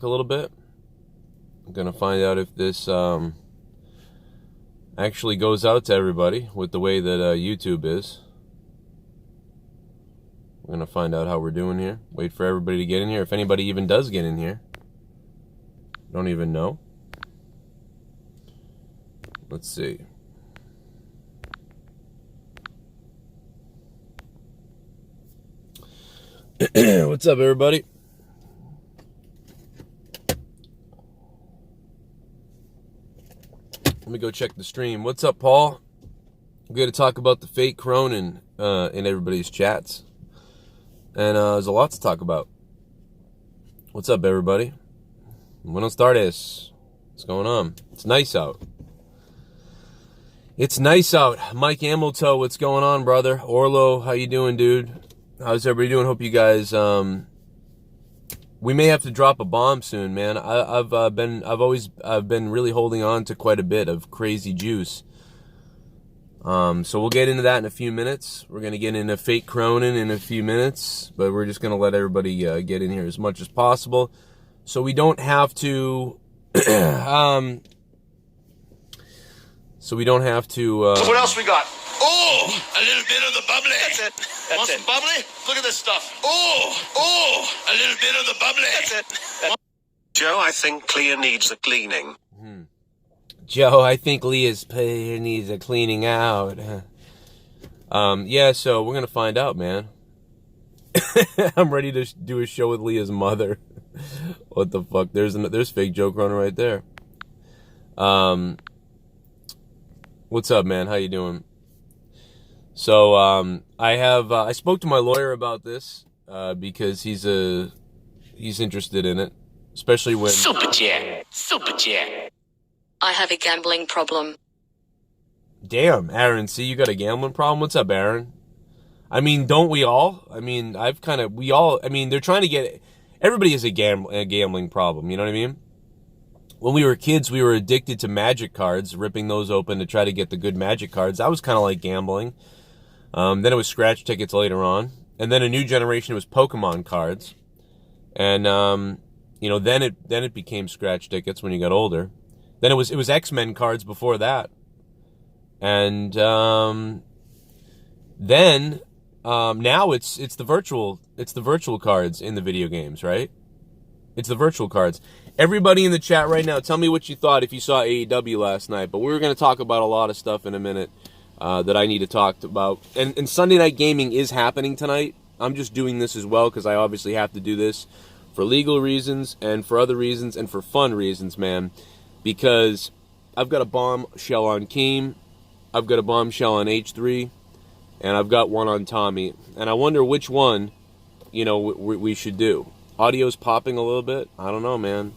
a little bit. I'm gonna find out if this actually goes out to everybody with the way that YouTube is. We're gonna find out how we're doing here. Wait for everybody to get in here. If anybody even does get in here. Don't even know. Let's see. What's up, everybody? Let me go check the stream. What's up, Paul? We're going to talk about the fake Cronin in everybody's chats. And there's a lot to talk about. What's up, everybody? Buenos tardes. What's going on? It's nice out. It's nice out. Mike Amelto, what's going on, brother? Orlo, how you doing, dude? How's everybody doing? Hope you guys, we may have to drop a bomb soon, man. I've been really holding on to quite a bit of crazy juice. So we'll get into that in a few minutes. We're going to get into fake Cronin in a few minutes, but we're just going to let everybody get in here as much as possible. So we don't have to, So what else we got? Oh, a little bit of the bubbly. That's it. Want some bubbly? Look at this stuff. Oh, a little bit of the bubbly. That's it. Joe, I think Leah needs a cleaning. Joe, I think Leah's hair needs a cleaning out. Yeah, so we're going to find out, man. I'm ready to do a show with Leah's mother. What the fuck? There's fake Joe Cronin right there. What's up, man? How you doing? So, I spoke to my lawyer about this, because he's interested in it, especially when... Super chat. I have a gambling problem. Damn, Aaron, see, you got a gambling problem? What's up, Aaron? I mean, don't we all? I mean, they're trying to get... Everybody has a gambling problem, you know what I mean? When we were kids, we were addicted to magic cards, ripping those open to try to get the good magic cards. That was kind of like gambling. Then it was scratch tickets later on. And then a new generation was Pokemon cards. And, then it became scratch tickets when you got older. Then it was X-Men cards before that. And, now it's the virtual cards in the video games, right? It's the virtual cards. Everybody in the chat right now, tell me what you thought if you saw AEW last night. But we're going to talk about a lot of stuff in a minute that I need to talk about. And Sunday Night Gaming is happening tonight. I'm just doing this as well because I obviously have to do this for legal reasons and for other reasons and for fun reasons, man. Because I've got a bombshell on Keem, I've got a bombshell on H3, and I've got one on Tommy. And I wonder which one, we should do. Audio's popping a little bit. I don't know, man.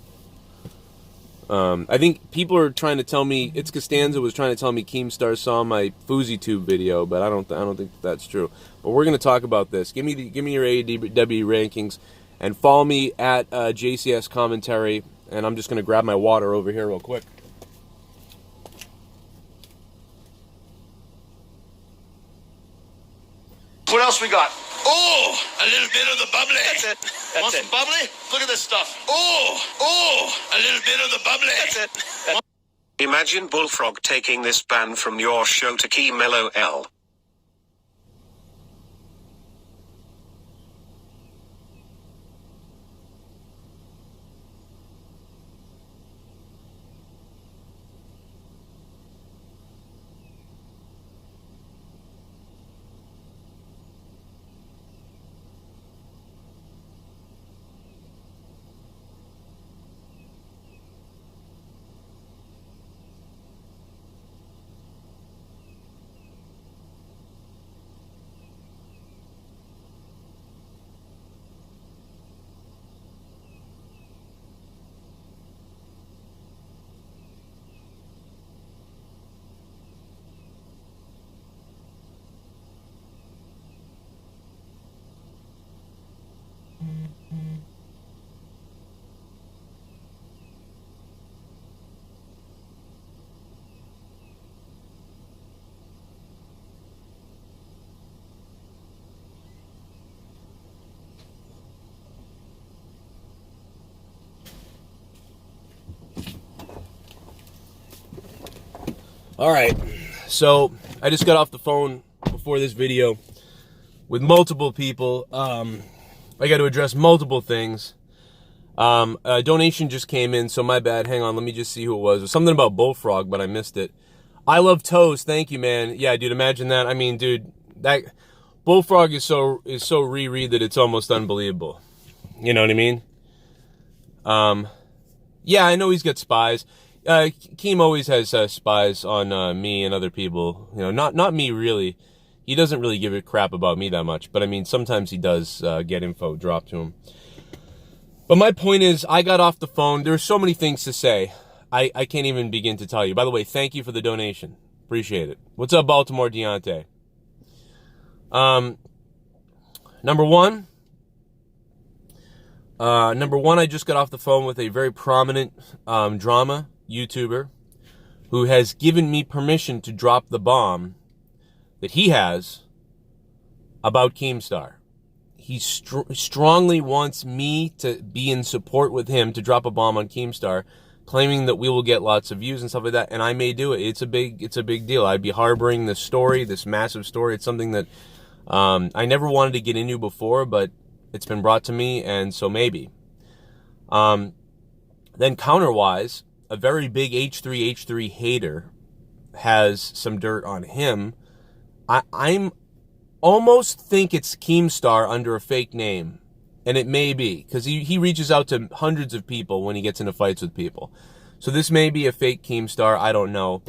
I think people are trying to tell me, It's Costanza was trying to tell me Keemstar saw my FouseyTube video, but I don't think that's true. But we're going to talk about this. Give me your AEW rankings, and follow me at JCS Commentary, and I'm just going to grab my water over here real quick. What else we got? Oh, a little bit of the bubbly. That's it. Want some bubbly? Look at this stuff. Oh, a little bit of the bubbly. That's it. Imagine Bullfrog taking this ban from your show to Key Mellow L. All right, so I just got off the phone before this video with multiple people. I got to address multiple things. A donation just came in, so my bad. Hang on, let me just see who it was. It was something about Bullfrog, but I missed it. I love toes. Thank you, man. Yeah, dude, imagine that. I mean, dude, that Bullfrog is so reread that it's almost unbelievable. You know what I mean? Yeah, I know he's got spies. Keem always has spies on me and other people. You know, not me really. He doesn't really give a crap about me that much. But I mean, sometimes he does get info dropped to him. But my point is, I got off the phone. There's so many things to say. I can't even begin to tell you. By the way, thank you for the donation. Appreciate it. What's up, Baltimore Deontay? Number one, I just got off the phone with a very prominent drama YouTuber who has given me permission to drop the bomb that he has about Keemstar. He strongly wants me to be in support with him to drop a bomb on Keemstar, claiming that we will get lots of views and stuff like that, and I may do it. It's a big deal. I'd be harboring this story, this massive story. It's something that I never wanted to get into before, but it's been brought to me, and so maybe. Then counterwise, a very big H3 hater has some dirt on him. I'm almost think it's Keemstar under a fake name, and it may be, because he reaches out to hundreds of people when he gets into fights with people. So this may be a fake Keemstar, I don't know.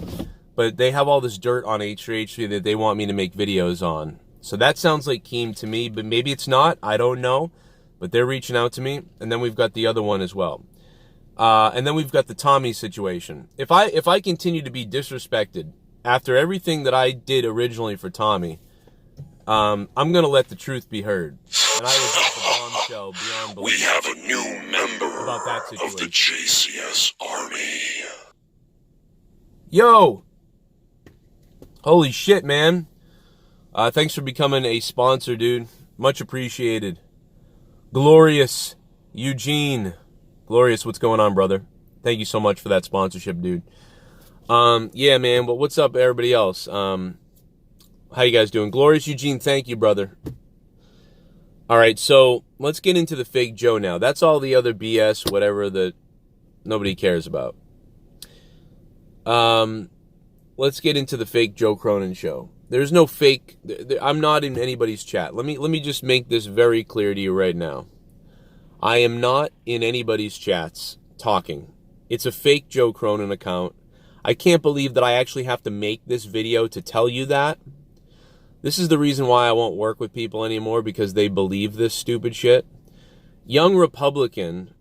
But they have all this dirt on H3 that they want me to make videos on. So that sounds like Keem to me, but maybe it's not. I don't know. But they're reaching out to me. And then we've got the other one as well. And then we've got the Tommy situation. If I continue to be disrespected after everything that I did originally for Tommy, I'm going to let the truth be heard. And I will drop a bombshell beyond belief. We have a new member about that situation. of the JCS Army. Yo! Holy shit, man. Thanks for becoming a sponsor, dude. Much appreciated. Glorious Eugene. Glorious, what's going on, brother? Thank you so much for that sponsorship, dude. Yeah, man, but what's up, everybody else? How you guys doing? Glorious Eugene, thank you, brother. All right, so let's get into the fake Joe now. That's all the other BS, whatever, that nobody cares about. Let's get into the fake Joe Cronin show. There's no fake. I'm not in anybody's chat. Let me just make this very clear to you right now. I am not in anybody's chats talking. It's a fake Joe Cronin account. I can't believe that I actually have to make this video to tell you that. This is the reason why I won't work with people anymore, because they believe this stupid shit. Young Republican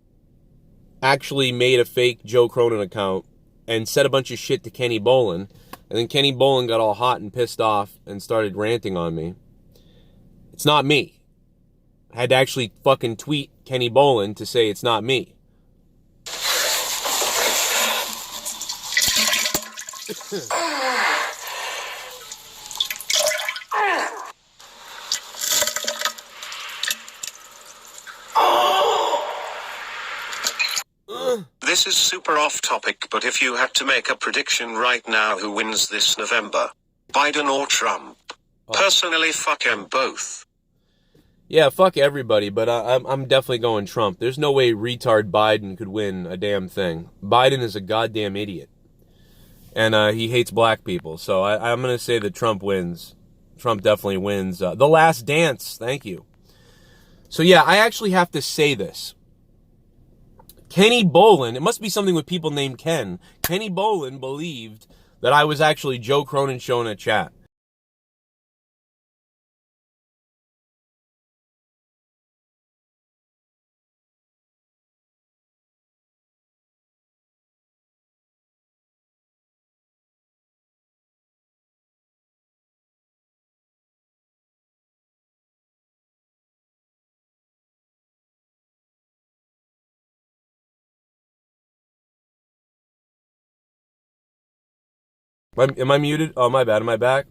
actually made a fake Joe Cronin account and said a bunch of shit to Kenny Bolin, and then Kenny Bolin got all hot and pissed off and started ranting on me. It's not me. I had to actually fucking tweet Kenny Bolin to say it's not me. This is super off topic, but if you had to make a prediction right now, who wins this November? Biden or Trump? Personally, fuck them both. Yeah, fuck everybody, but I'm definitely going Trump. There's no way retard Biden could win a damn thing. Biden is a goddamn idiot. And he hates black people, so I'm going to say that Trump wins. Trump definitely wins. The Last Dance, thank you. So yeah, I actually have to say this. Kenny Bolin, it must be something with people named Ken. Kenny Bolin believed that I was actually Joe Cronin show in a chat. Am I muted? Oh, my bad. Am I back?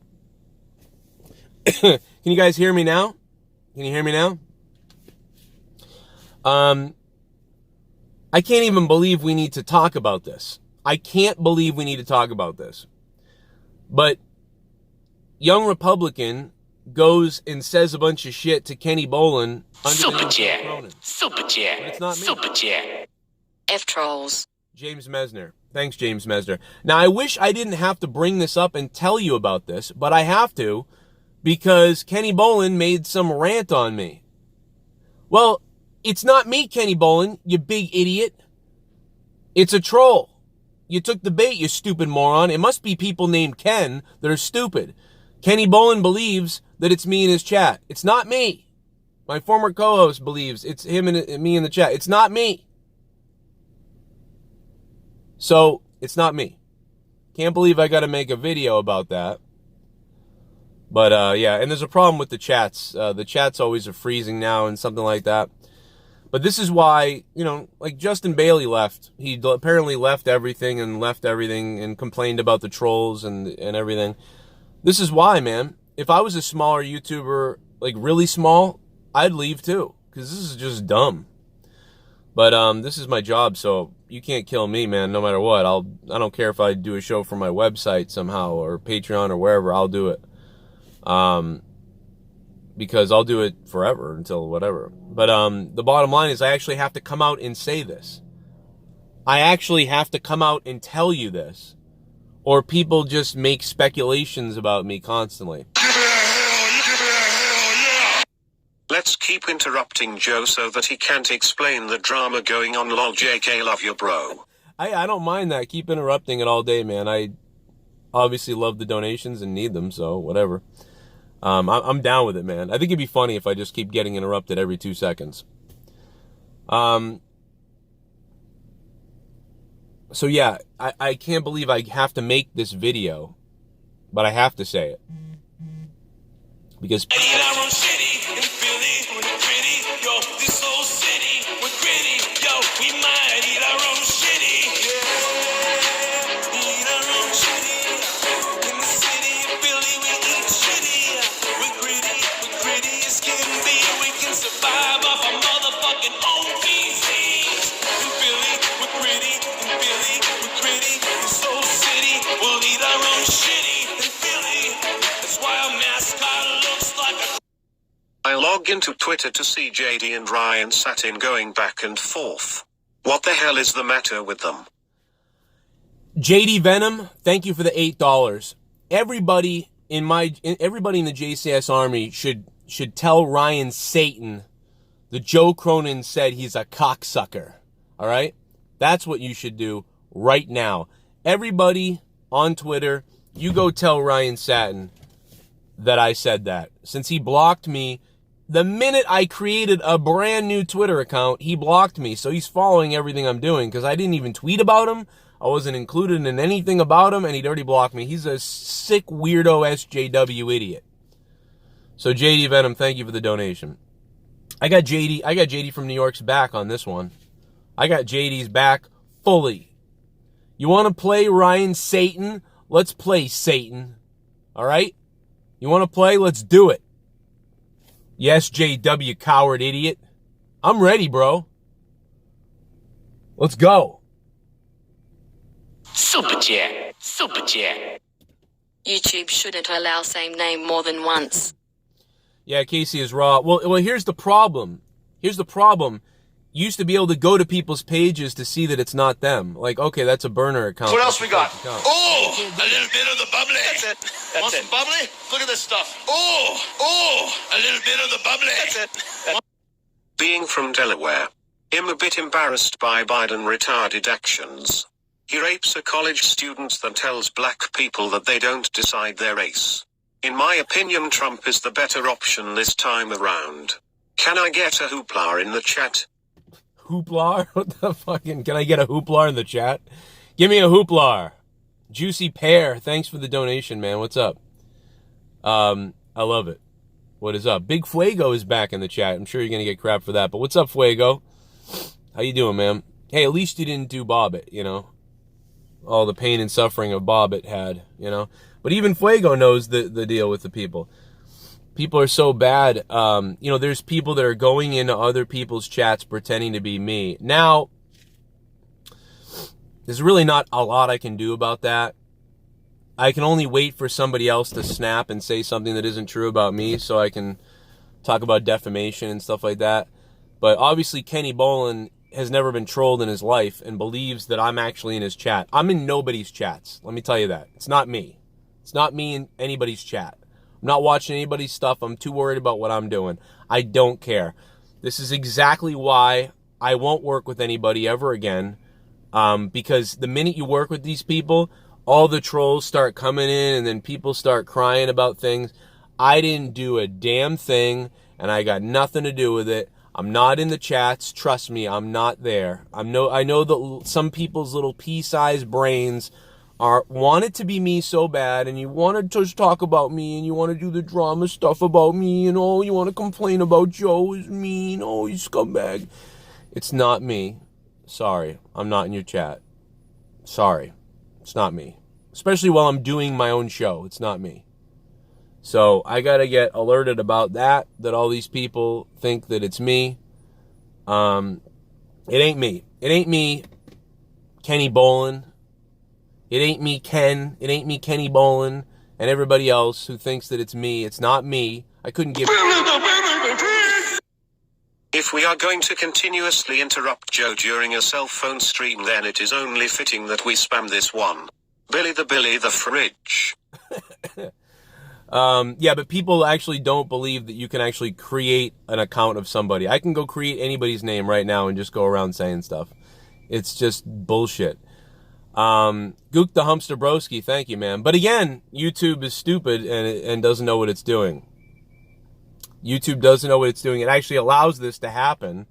Can you guys hear me now? Can you hear me now? I can't even believe we need to talk about this. I can't believe we need to talk about this. But Young Republican goes and says a bunch of shit to Kenny Bolin under the name of Cronin. Super chat. But it's not me. Super chat. F-trolls. James Metzler. Thanks, James Metzler. Now, I wish I didn't have to bring this up and tell you about this, but I have to because Kenny Bolin made some rant on me. Well, it's not me, Kenny Bolin, you big idiot. It's a troll. You took the bait, you stupid moron. It must be people named Ken that are stupid. Kenny Bolin believes that it's me in his chat. It's not me. My former co-host believes it's him and me in the chat. It's not me. So, it's not me. Can't believe I got to make a video about that. But, yeah, and there's a problem with the chats. The chats always are freezing now and something like that. But this is why, you know, like Justin Bailey left. He apparently left everything and complained about the trolls and everything. This is why, man. If I was a smaller YouTuber, like really small, I'd leave too. Because this is just dumb. But this is my job, so you can't kill me, man, no matter what. I don't care if I do a show for my website somehow or Patreon or wherever, I'll do it. Because I'll do it forever until whatever. But the bottom line is I actually have to come out and say this. I actually have to come out and tell you this. Or people just make speculations about me constantly. Let's keep interrupting Joe so that he can't explain the drama going on. Lol, JK, love you, bro. I don't mind that. Keep interrupting it all day, man. I obviously love the donations and need them, so whatever. I'm down with it, man. I think it'd be funny if I just keep getting interrupted every 2 seconds. So yeah, I can't believe I have to make this video, but I have to say it. Because I log into Twitter to see JD and Ryan Satin going back and forth. What the hell is the matter with them? JD Venom, thank you for the $8. Everybody in the JCS army should tell Ryan Satan that Joe Cronin said he's a cocksucker. All right? That's what you should do right now. Everybody on Twitter, you go tell Ryan Satin that I said that. Since he blocked me, the minute I created a brand new Twitter account, he blocked me. So he's following everything I'm doing because I didn't even tweet about him. I wasn't included in anything about him, and he'd already blocked me. He's a sick, weirdo SJW idiot. So JD Venom, thank you for the donation. I got JD from New York's back on this one. I got JD's back fully. You want to play Ryan Satan? Let's play Satan. All right? You want to play? Let's do it. Yes, JW, coward idiot. I'm ready, bro. Let's go. Super chat. Super chat. YouTube shouldn't allow same name more than once. Yeah, Casey is raw. Well, here's the problem. You used to be able to go to people's pages to see that it's not them. Like, okay, that's a burner account. What else we got? Oh, a little bit of the bubbly. That's it. Want some bubbly? Look at this stuff. Oh, a little bit of the bubbly. That's it. Being from Delaware, I'm a bit embarrassed by Biden retarded actions. He rapes a college student that tells black people that they don't decide their race. In my opinion, Trump is the better option this time around. Can I get a hoopla in the chat? Hoopla? What the fucking... Can I get a hoopla in the chat? Give me a hoopla. Juicy Pear, thanks for the donation, man. What's up? I love it. What is up? Big Fuego is back in the chat. I'm sure you're going to get crap for that. But what's up, Fuego? How you doing, man? Hey, at least you didn't do Bobbit, you know? All the pain and suffering of Bobbit had, you know? But even Fuego knows the deal with the people. People are so bad. You know, there's people that are going into other people's chats pretending to be me. Now, there's really not a lot I can do about that. I can only wait for somebody else to snap and say something that isn't true about me so I can talk about defamation and stuff like that. But obviously Kenny Bolin has never been trolled in his life and believes that I'm actually in his chat. I'm in nobody's chats. Let me tell you that. It's not me. It's not me in anybody's chat. I'm not watching anybody's stuff. I'm too worried about what I'm doing. I don't care. This is exactly why I won't work with anybody ever again. Because the minute you work with these people, all the trolls start coming in and then people start crying about things. I didn't do a damn thing and I got nothing to do with it. I'm not in the chats. Trust me, I'm not there. I know that some people's little pea-sized brains want it to be me so bad, and you want to just talk about me, and you want to do the drama stuff about me, and oh, you want to complain about Joe is mean, oh, he's scumbag. It's not me. Sorry, I'm not in your chat. Sorry, it's not me. Especially while I'm doing my own show, it's not me. So I gotta get alerted about that all these people think that it's me. It ain't me. It ain't me, Kenny Bolin. It ain't me, Ken. It ain't me, Kenny Bolin, and everybody else who thinks that it's me. It's not me. I couldn't give... If we are going to continuously interrupt Joe during a cell phone stream, then it is only fitting that we spam this one. Billy the fridge. Yeah, but people actually don't believe that you can actually create an account of somebody. I can go create anybody's name right now and just go around saying stuff. It's just bullshit. Gook the Humpster Broski, thank you, man. But again, YouTube is stupid and doesn't know what it's doing. YouTube doesn't know what it's doing. It actually allows this to happen.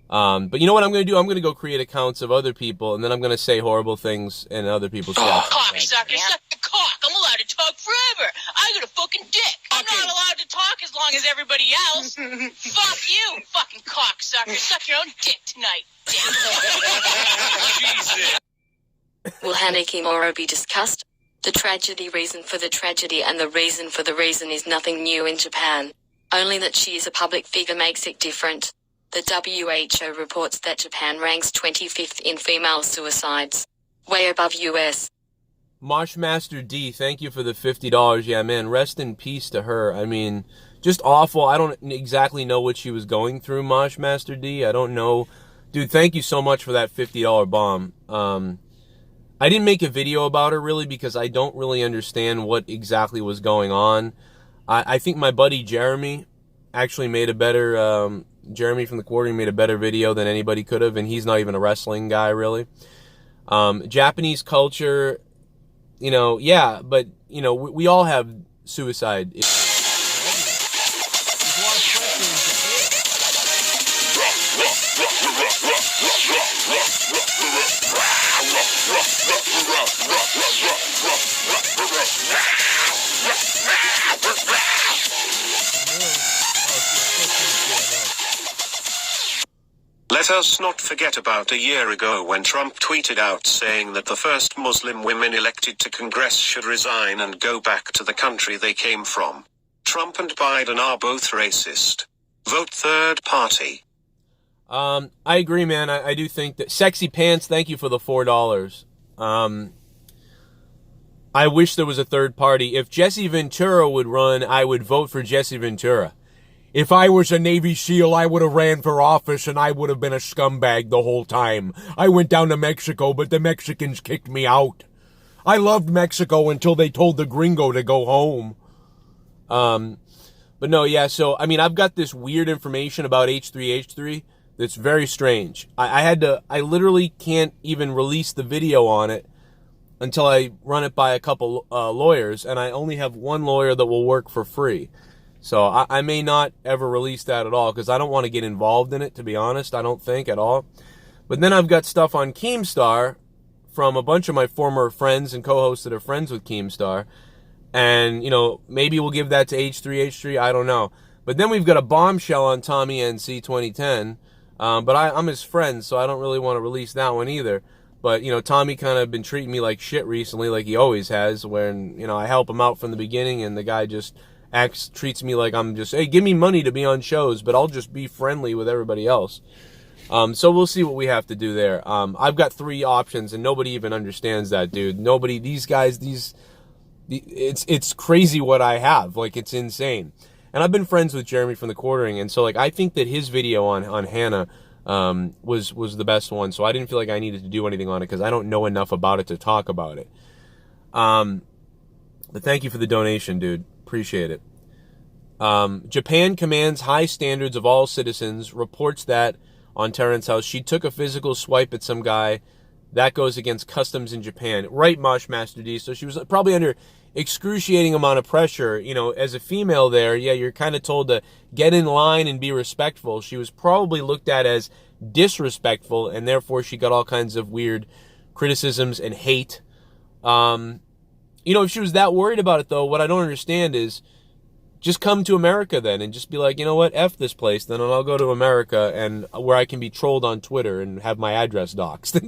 But you know what I'm going to do? I'm going to go create accounts of other people, and then I'm going to say horrible things in other people's chats. Cocksucker, suck the cock. I'm allowed to talk forever. I got a fucking dick. I'm not allowed to talk as long as everybody else. Fuck you, fucking cocksucker. Suck your own dick tonight, damn it. Jesus. Will NickY be discussed? The tragedy, reason for the tragedy, and the reason for the reason is nothing new in Japan. Only that she is a public figure makes it different. The WHO reports that Japan ranks 25th in female suicides. Way above US. Moshmaster D, thank you for the $50. Yeah, man, rest in peace to her. I mean, just awful. I don't exactly know what she was going through, Moshmaster D. I don't know. Dude, thank you so much for that $50 bomb. I didn't make a video about her, really, because I don't really understand what exactly was going on. I think my buddy Jeremy actually made a better... Jeremy from the Quartering made a better video than anybody could have, and he's not even a wrestling guy, really. Japanese culture, you know, yeah, but, you know, we all have suicide issues. Let us not forget about a year ago when Trump tweeted out saying that the first Muslim women elected to Congress should resign and go back to the country they came from. Trump and Biden are both racist. Vote third party. I agree, man. I do think that... Sexy Pants, thank you for the $4. I wish there was a third party. If Jesse Ventura would run, I would vote for Jesse Ventura. If I was a Navy SEAL, I would have ran for office and I would have been a scumbag the whole time. I went down to Mexico, but the Mexicans kicked me out. I loved Mexico until they told the gringo to go home. But no, yeah, so, I mean, I've got this weird information about H3H3 that's very strange. I literally can't even release the video on it until I run it by a couple lawyers, and I only have one lawyer that will work for free. So I may not ever release that at all because I don't want to get involved in it, to be honest. I don't think at all. But then I've got stuff on Keemstar from a bunch of my former friends and co-hosts that are friends with Keemstar. And, you know, maybe we'll give that to H3H3. I don't know. But then we've got a bombshell on Tommy NC 2010. But I'm his friend, so I don't really want to release that one either. But, you know, Tommy kind of been treating me like shit recently, like he always has, when, you know, I help him out from the beginning and the guy just... treats me like I'm just, hey, give me money to be on shows, but I'll just be friendly with everybody else. So we'll see what we have to do there. I've got 3 options, and nobody even understands that, dude. Nobody, these guys, these it's crazy what I have. Like, it's insane. And I've been friends with Jeremy from the Quartering, and so like I think that his video on Hannah was the best one. So I didn't feel like I needed to do anything on it because I don't know enough about it to talk about it. But thank you for the donation, dude. Appreciate it. Japan commands high standards of all citizens. Reports that on Terrence House, she took a physical swipe at some guy. That goes against customs in Japan. Right, Mosh Master D. So she was probably under excruciating amount of pressure. You know, as a female there, yeah, you're kind of told to get in line and be respectful. She was probably looked at as disrespectful, and therefore she got all kinds of weird criticisms and hate. You know, if she was that worried about it, though, what I don't understand is just come to America then and just be like, you know what, F this place, then I'll go to America and where I can be trolled on Twitter and have my address doxed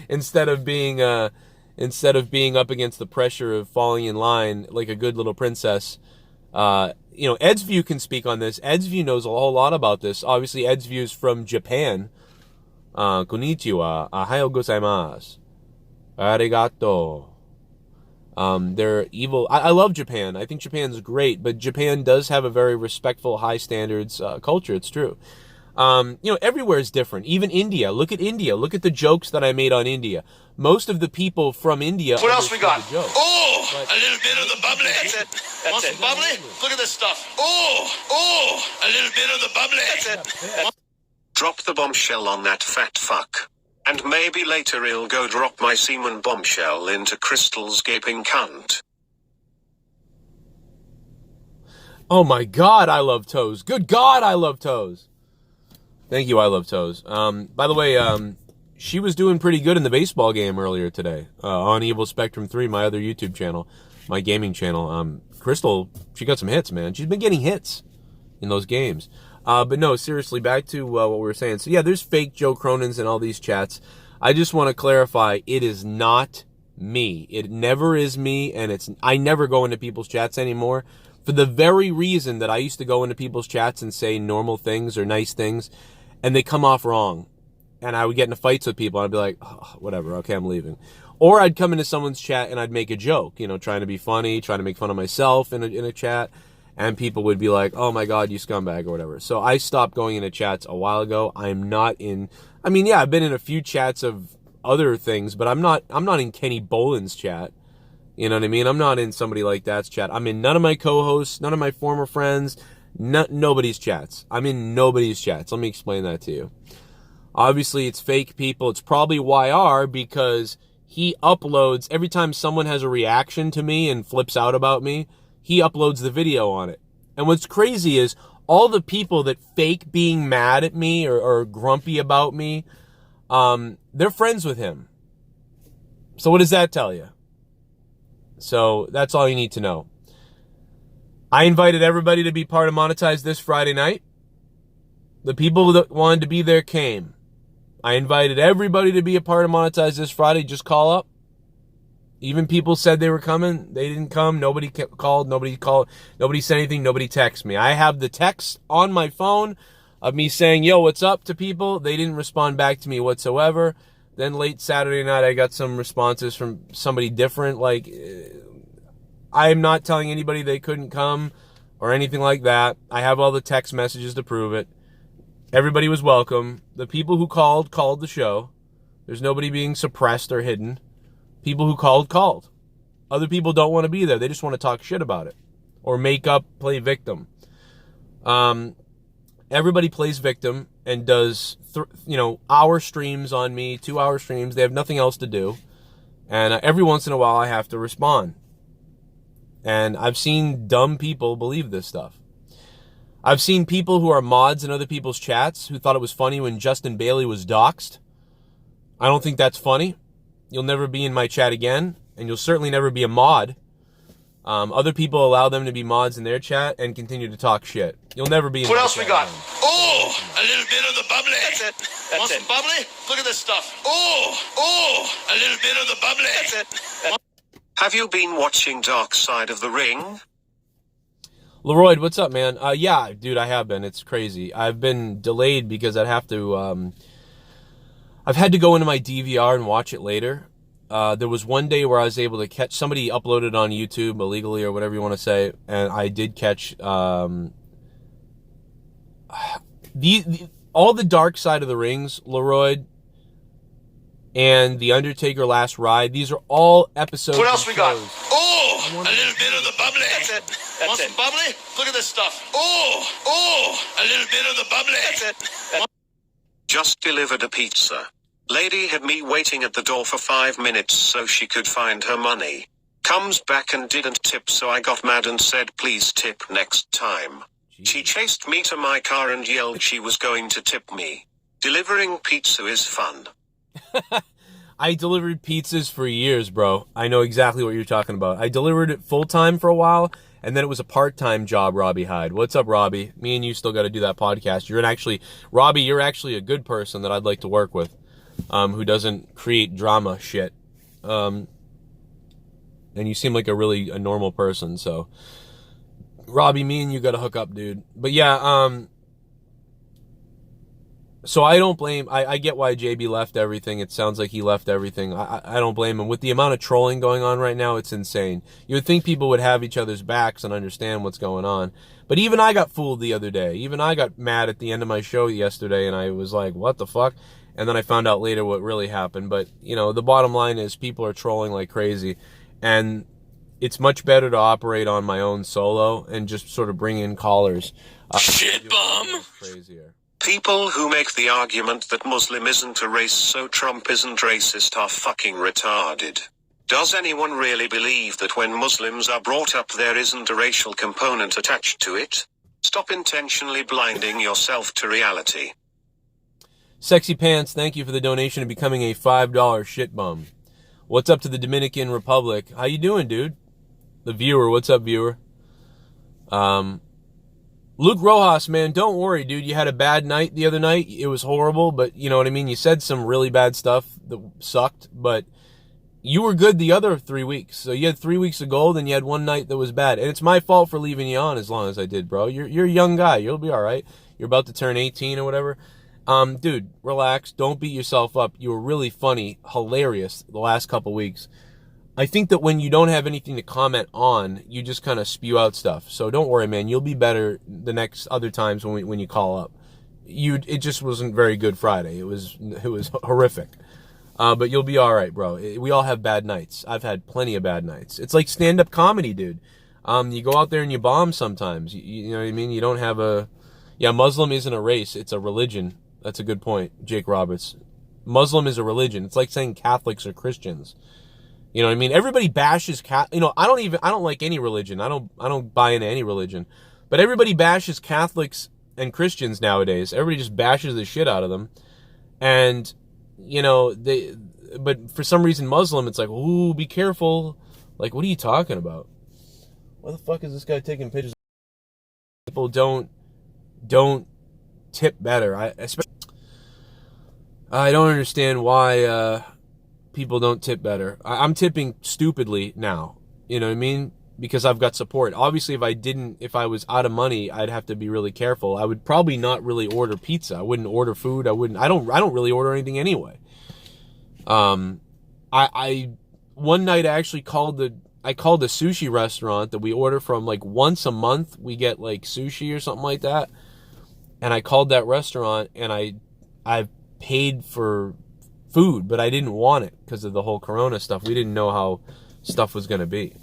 instead of being up against the pressure of falling in line like a good little princess. You know, Ed's View can speak on this. Ed's View knows a whole lot about this. Obviously, Ed's View is from Japan. Konnichiwa, ohayo gozaimasu, arigato. They're evil. I love Japan. I think Japan's great, but Japan does have a very respectful, high standards culture. It's true. You know, everywhere is different. Even India. Look at India. Look at the jokes that I made on India. Most of the people from India. What else we got? Oh, a little bit of the bubbly. That's it. Want some bubbly? Look at this stuff. Oh, a little bit of the bubbly. That's it. Drop the bombshell on that fat fuck. And maybe later he'll go drop my semen bombshell into Crystal's gaping cunt. Oh my God, I love toes. Good God, I love toes. Thank you, I love toes. By the way, she was doing pretty good in the baseball game earlier today on Evil Spectrum 3, my other YouTube channel, my gaming channel. Crystal, she got some hits, man. She's been getting hits in those games. But no, seriously, back to what we were saying. So yeah, there's fake Joe Cronins in all these chats. I just want to clarify, it is not me. It never is me, and I never go into people's chats anymore for the very reason that I used to go into people's chats and say normal things or nice things, and they come off wrong. And I would get into fights with people, and I'd be like, oh, whatever, okay, I'm leaving. Or I'd come into someone's chat and I'd make a joke, you know, trying to be funny, trying to make fun of myself in a chat. And people would be like, oh my God, you scumbag or whatever. So I stopped going into chats a while ago. I'm not in, I mean, yeah, I've been in a few chats of other things, but I'm not in Kenny Boland's chat. You know what I mean? I'm not in somebody like that's chat. I'm in none of my co-hosts, none of my former friends, nobody's chats. I'm in nobody's chats. Let me explain that to you. Obviously, it's fake people. It's probably YR because he uploads, every time someone has a reaction to me and flips out about me, he uploads the video on it. And what's crazy is all the people that fake being mad at me or grumpy about me, they're friends with him. So what does that tell you? So that's all you need to know. I invited everybody to be part of Monetize this Friday night. The people that wanted to be there came. I invited everybody to be a part of Monetize this Friday. Just call up. Even people said they were coming. They didn't come. Nobody called. Nobody said anything. Nobody texted me. I have the text on my phone of me saying, yo, what's up to people. They didn't respond back to me whatsoever. Then late Saturday night, I got some responses from somebody different. Like, I am not telling anybody they couldn't come or anything like that. I have all the text messages to prove it. Everybody was welcome. The people who called the show. There's nobody being suppressed or hidden. People who called. Other people don't want to be there. They just want to talk shit about it. Or make up, play victim. Everybody plays victim and does, hour streams on me, 2-hour streams. They have nothing else to do. And every once in a while I have to respond. And I've seen dumb people believe this stuff. I've seen people who are mods in other people's chats who thought it was funny when Justin Bailey was doxxed. I don't think that's funny. You'll never be in my chat again, and you'll certainly never be a mod. Other people allow them to be mods in their chat and continue to talk shit. You'll never be in What my else chat we got? again. Oh, a little bit of the bubbly. That's it. Want some bubbly? Look at this stuff. Oh, a little bit of the bubbly. That's it. Have you been watching Dark Side of the Ring? Leroy, what's up, man? Yeah, dude, I have been. It's crazy. I've been delayed because I've had to go into my DVR and watch it later. There was one day where I was able to catch, somebody uploaded on YouTube illegally or whatever you want to say, and I did catch all the Dark Side of the Rings, Leroy, and The Undertaker Last Ride. These are all episodes. What else we got? Oh, a little bit of the bubbly. That's it. Want some bubbly? Look at this stuff. Oh, a little bit of the bubbly. That's it. Just delivered a pizza. Lady had me waiting at the door for 5 minutes so she could find her money. Comes back and didn't tip, so I got mad and said please tip next time. She chased me to my car and yelled she was going to tip me. Delivering pizza is fun. I delivered pizzas for years, bro. I know exactly what you're talking about. I delivered it full-time for a while, and then it was a part-time job, Robbie Hyde. What's up, Robbie? Me and you still got to do that podcast. Robbie, you're actually a good person that I'd like to work with, who doesn't create drama shit. And you seem like a normal person, so... Robbie, me and you got to hook up, dude. But yeah, so I don't blame... I get why JB left everything. It sounds like he left everything. I don't blame him. With the amount of trolling going on right now, it's insane. You would think people would have each other's backs and understand what's going on. But even I got fooled the other day. Even I got mad at the end of my show yesterday, and I was like, what the fuck? And then I found out later what really happened. But, you know, the bottom line is people are trolling like crazy. And it's much better to operate on my own solo and just sort of bring in callers. Shit bum! Crazier. People who make the argument that Muslim isn't a race so Trump isn't racist are fucking retarded. Does anyone really believe that when Muslims are brought up there isn't a racial component attached to it? Stop intentionally blinding yourself to reality. Sexy Pants, thank you for the donation and becoming a $5 shit bum. What's up to the Dominican Republic? How you doing, dude? The viewer, what's up, viewer? Luke Rojas, man, don't worry, dude. You had a bad night the other night. It was horrible, but you know what I mean? You said some really bad stuff that sucked, but you were good the other 3 weeks. So you had 3 weeks of gold and you had one night that was bad. And it's my fault for leaving you on as long as I did, bro. You're a young guy. You'll be all right. You're about to turn 18 or whatever. Dude, relax. Don't beat yourself up. You were really funny, hilarious the last couple weeks. I think that when you don't have anything to comment on, you just kind of spew out stuff. So don't worry, man. You'll be better the next other times when you call up. It just wasn't very good Friday. It was horrific. But you'll be all right, bro. We all have bad nights. I've had plenty of bad nights. It's like stand-up comedy, dude. You go out there and you bomb sometimes. You know what I mean? You don't have Muslim isn't a race. It's a religion. That's a good point, Jake Roberts. Muslim is a religion. It's like saying Catholics are Christians. You know what I mean? Everybody bashes I don't like any religion. I don't buy into any religion. But everybody bashes Catholics and Christians nowadays. Everybody just bashes the shit out of them. And, but for some reason Muslim, it's like, ooh, be careful. Like, what are you talking about? Why the fuck is this guy taking pictures? People don't tip better. I don't understand why, people don't tip better. I'm tipping stupidly now. You know what I mean? Because I've got support. Obviously, if I was out of money, I'd have to be really careful. I would probably not really order pizza. I wouldn't order food. I don't really order anything anyway. One night I actually called a sushi restaurant that we order from like once a month. We get like sushi or something like that. And I called that restaurant and I've paid for food, but I didn't want it because of the whole Corona stuff. We didn't know how stuff was going to be.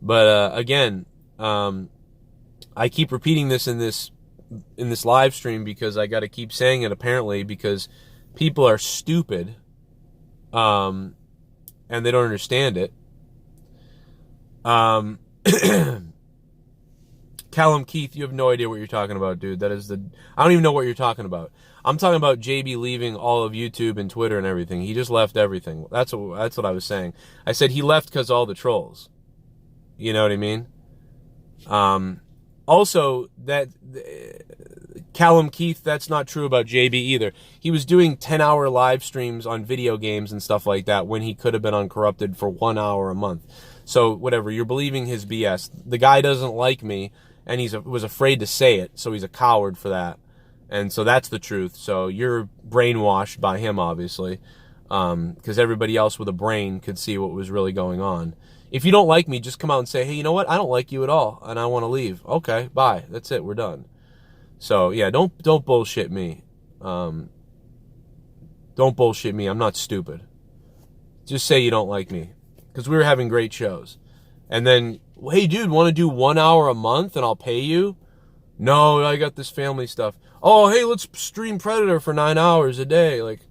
But again, I keep repeating this in this live stream because I got to keep saying it apparently because people are stupid, and they don't understand it. Callum Keith, you have no idea what you're talking about, dude. I don't even know what you're talking about. I'm talking about JB leaving all of YouTube and Twitter and everything. He just left everything. That's what I was saying. I said he left because all the trolls. You know what I mean? Also, Callum Keith, that's not true about JB either. He was doing 10-hour live streams on video games and stuff like that when he could have been uncorrupted for 1 hour a month. So, whatever, you're believing his BS. The guy doesn't like me, and was afraid to say it, so he's a coward for that. And so that's the truth. So you're brainwashed by him, obviously. because everybody else with a brain could see what was really going on. If you don't like me, just come out and say, hey, you know what? I don't like you at all, and I want to leave. Okay, bye. That's it. We're done. So, yeah, don't bullshit me. Don't bullshit me. I'm not stupid. Just say you don't like me, because we were having great shows. And then, hey, dude, want to do 1 hour a month and I'll pay you? No, I got this family stuff. Oh, hey, let's stream Predator for 9 hours a day, like,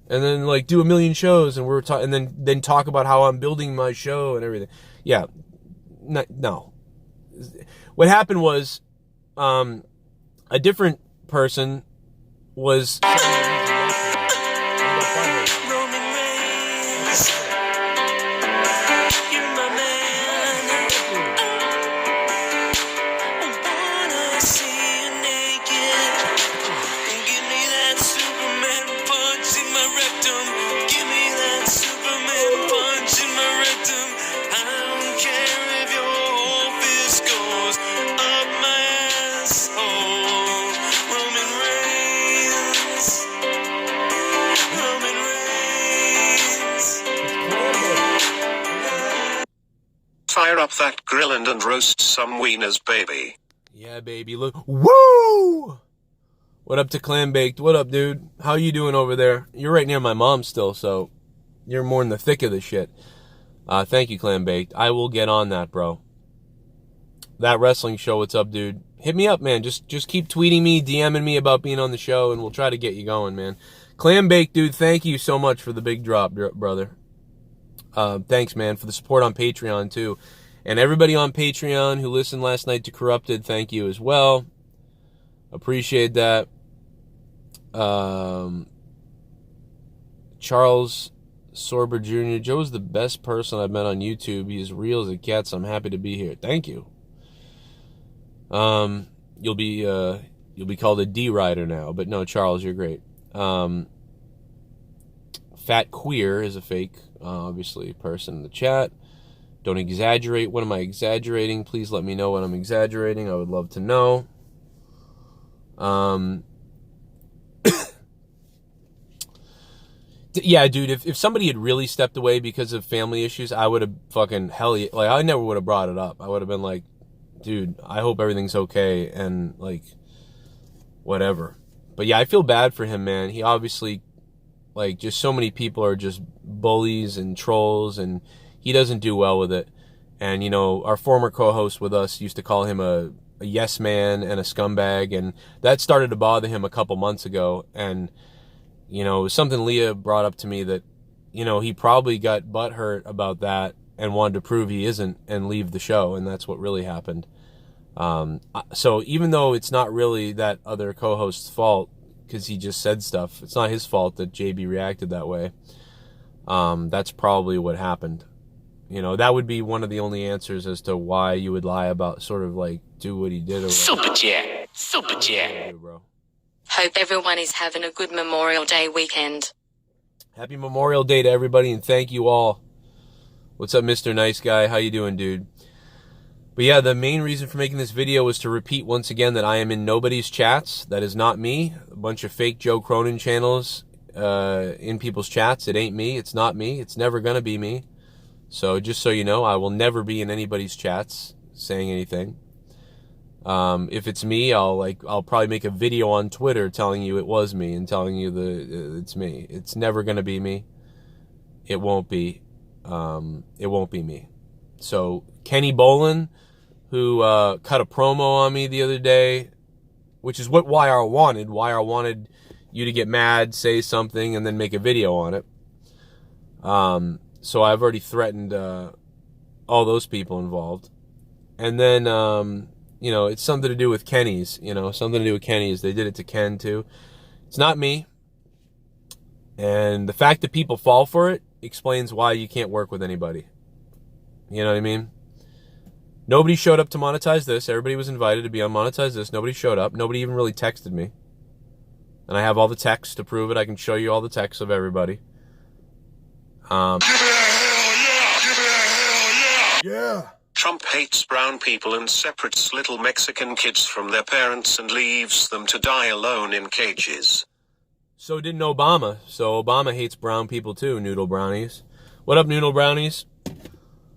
and then like do 1 million shows, and and then talk about how I'm building my show and everything. Yeah, no. What happened was, a different person was. Fire up that grill and roast some wieners, baby. Yeah, baby. Look. Woo! What up to Clam Baked? What up, dude? How you doing over there? You're right near my mom still, so you're more in the thick of the shit. Thank you, Clam Baked. I will get on that, bro. That wrestling show, what's up, dude? Hit me up, man. Just keep tweeting me, DMing me about being on the show, and we'll try to get you going, man. Clam Baked, dude, thank you so much for the big drop, brother. Thanks, man, for the support on Patreon, too. And everybody on Patreon who listened last night to Corrupted, thank you as well. Appreciate that. Charles Sorber Jr. Joe's the best person I've met on YouTube. He's real as it gets. I'm happy to be here. Thank you. You'll be called a D-Rider now. But no, Charles, you're great. Fat Queer is a fake, obviously, person in the chat. Don't exaggerate. What am I exaggerating? Please let me know what I'm exaggerating. I would love to know. Yeah, dude, if somebody had really stepped away because of family issues, I would have fucking like, I never would have brought it up. I would have been like, dude, I hope everything's okay, and like, whatever. But yeah, I feel bad for him, man. He obviously, like, just so many people are just bullies and trolls, and he doesn't do well with it. And, you know, our former co-host with us used to call him a yes man and a scumbag, and that started to bother him a couple months ago. And, you know, it was something Leah brought up to me that, you know, he probably got butthurt about that and wanted to prove he isn't and leave the show, and that's what really happened. So even though it's not really that other co-host's fault, because he just said stuff, it's not his fault that JB reacted that way. That's probably what happened. You know, that would be one of the only answers as to why you would lie about, sort of like, do what he did or whatever. Super chat, bro. Hope everyone is having a good Memorial Day weekend. Happy Memorial Day to everybody, and thank you all. What's up, Mr. Nice Guy? How you doing, dude? But yeah, the main reason for making this video was to repeat once again that I am in nobody's chats. That is not me. A bunch of fake Joe Cronin channels in people's chats. It ain't me. It's not me. It's never gonna be me. So just so you know, I will never be in anybody's chats saying anything. If it's me, I'll probably make a video on Twitter telling you it was me and telling you it's me. It's never gonna be me. It won't be. It won't be me. So Kenny Bolin, who cut a promo on me the other day, which is what YR wanted. YR wanted you to get mad, say something, and then make a video on it. So I've already threatened all those people involved. And then, you know, it's something to do with Kenny's, you know, something to do with Kenny's. They did it to Ken, too. It's not me. And the fact that people fall for it explains why you can't work with anybody. You know what I mean? Nobody showed up to monetize this. Everybody was invited to be on monetize this. Nobody showed up. Nobody even really texted me. And I have all the texts to prove it. I can show you all the texts of everybody. Give me a hell yeah! Give me a hell yeah! Yeah. Trump hates brown people and separates little Mexican kids from their parents and leaves them to die alone in cages. So didn't Obama. So Obama hates brown people too, Noodle Brownies. What up, Noodle Brownies?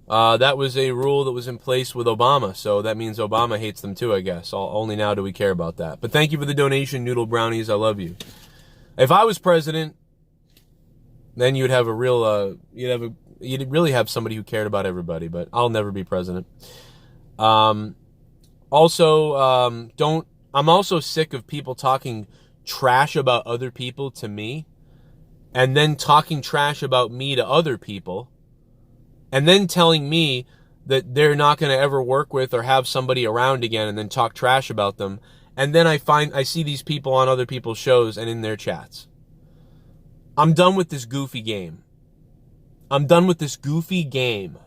That was a rule that was in place with Obama, so that means Obama hates them too, I guess. Only now do we care about that. But thank you for the donation, Noodle Brownies. I love you. If I was president, then you'd have a real, you'd really have somebody who cared about everybody, but I'll never be president. I'm also sick of people talking trash about other people to me, and then talking trash about me to other people, and then telling me that they're not going to ever work with or have somebody around again, and then talk trash about them. And then I see these people on other people's shows and in their chats. I'm done with this goofy game. I'm done with this goofy game.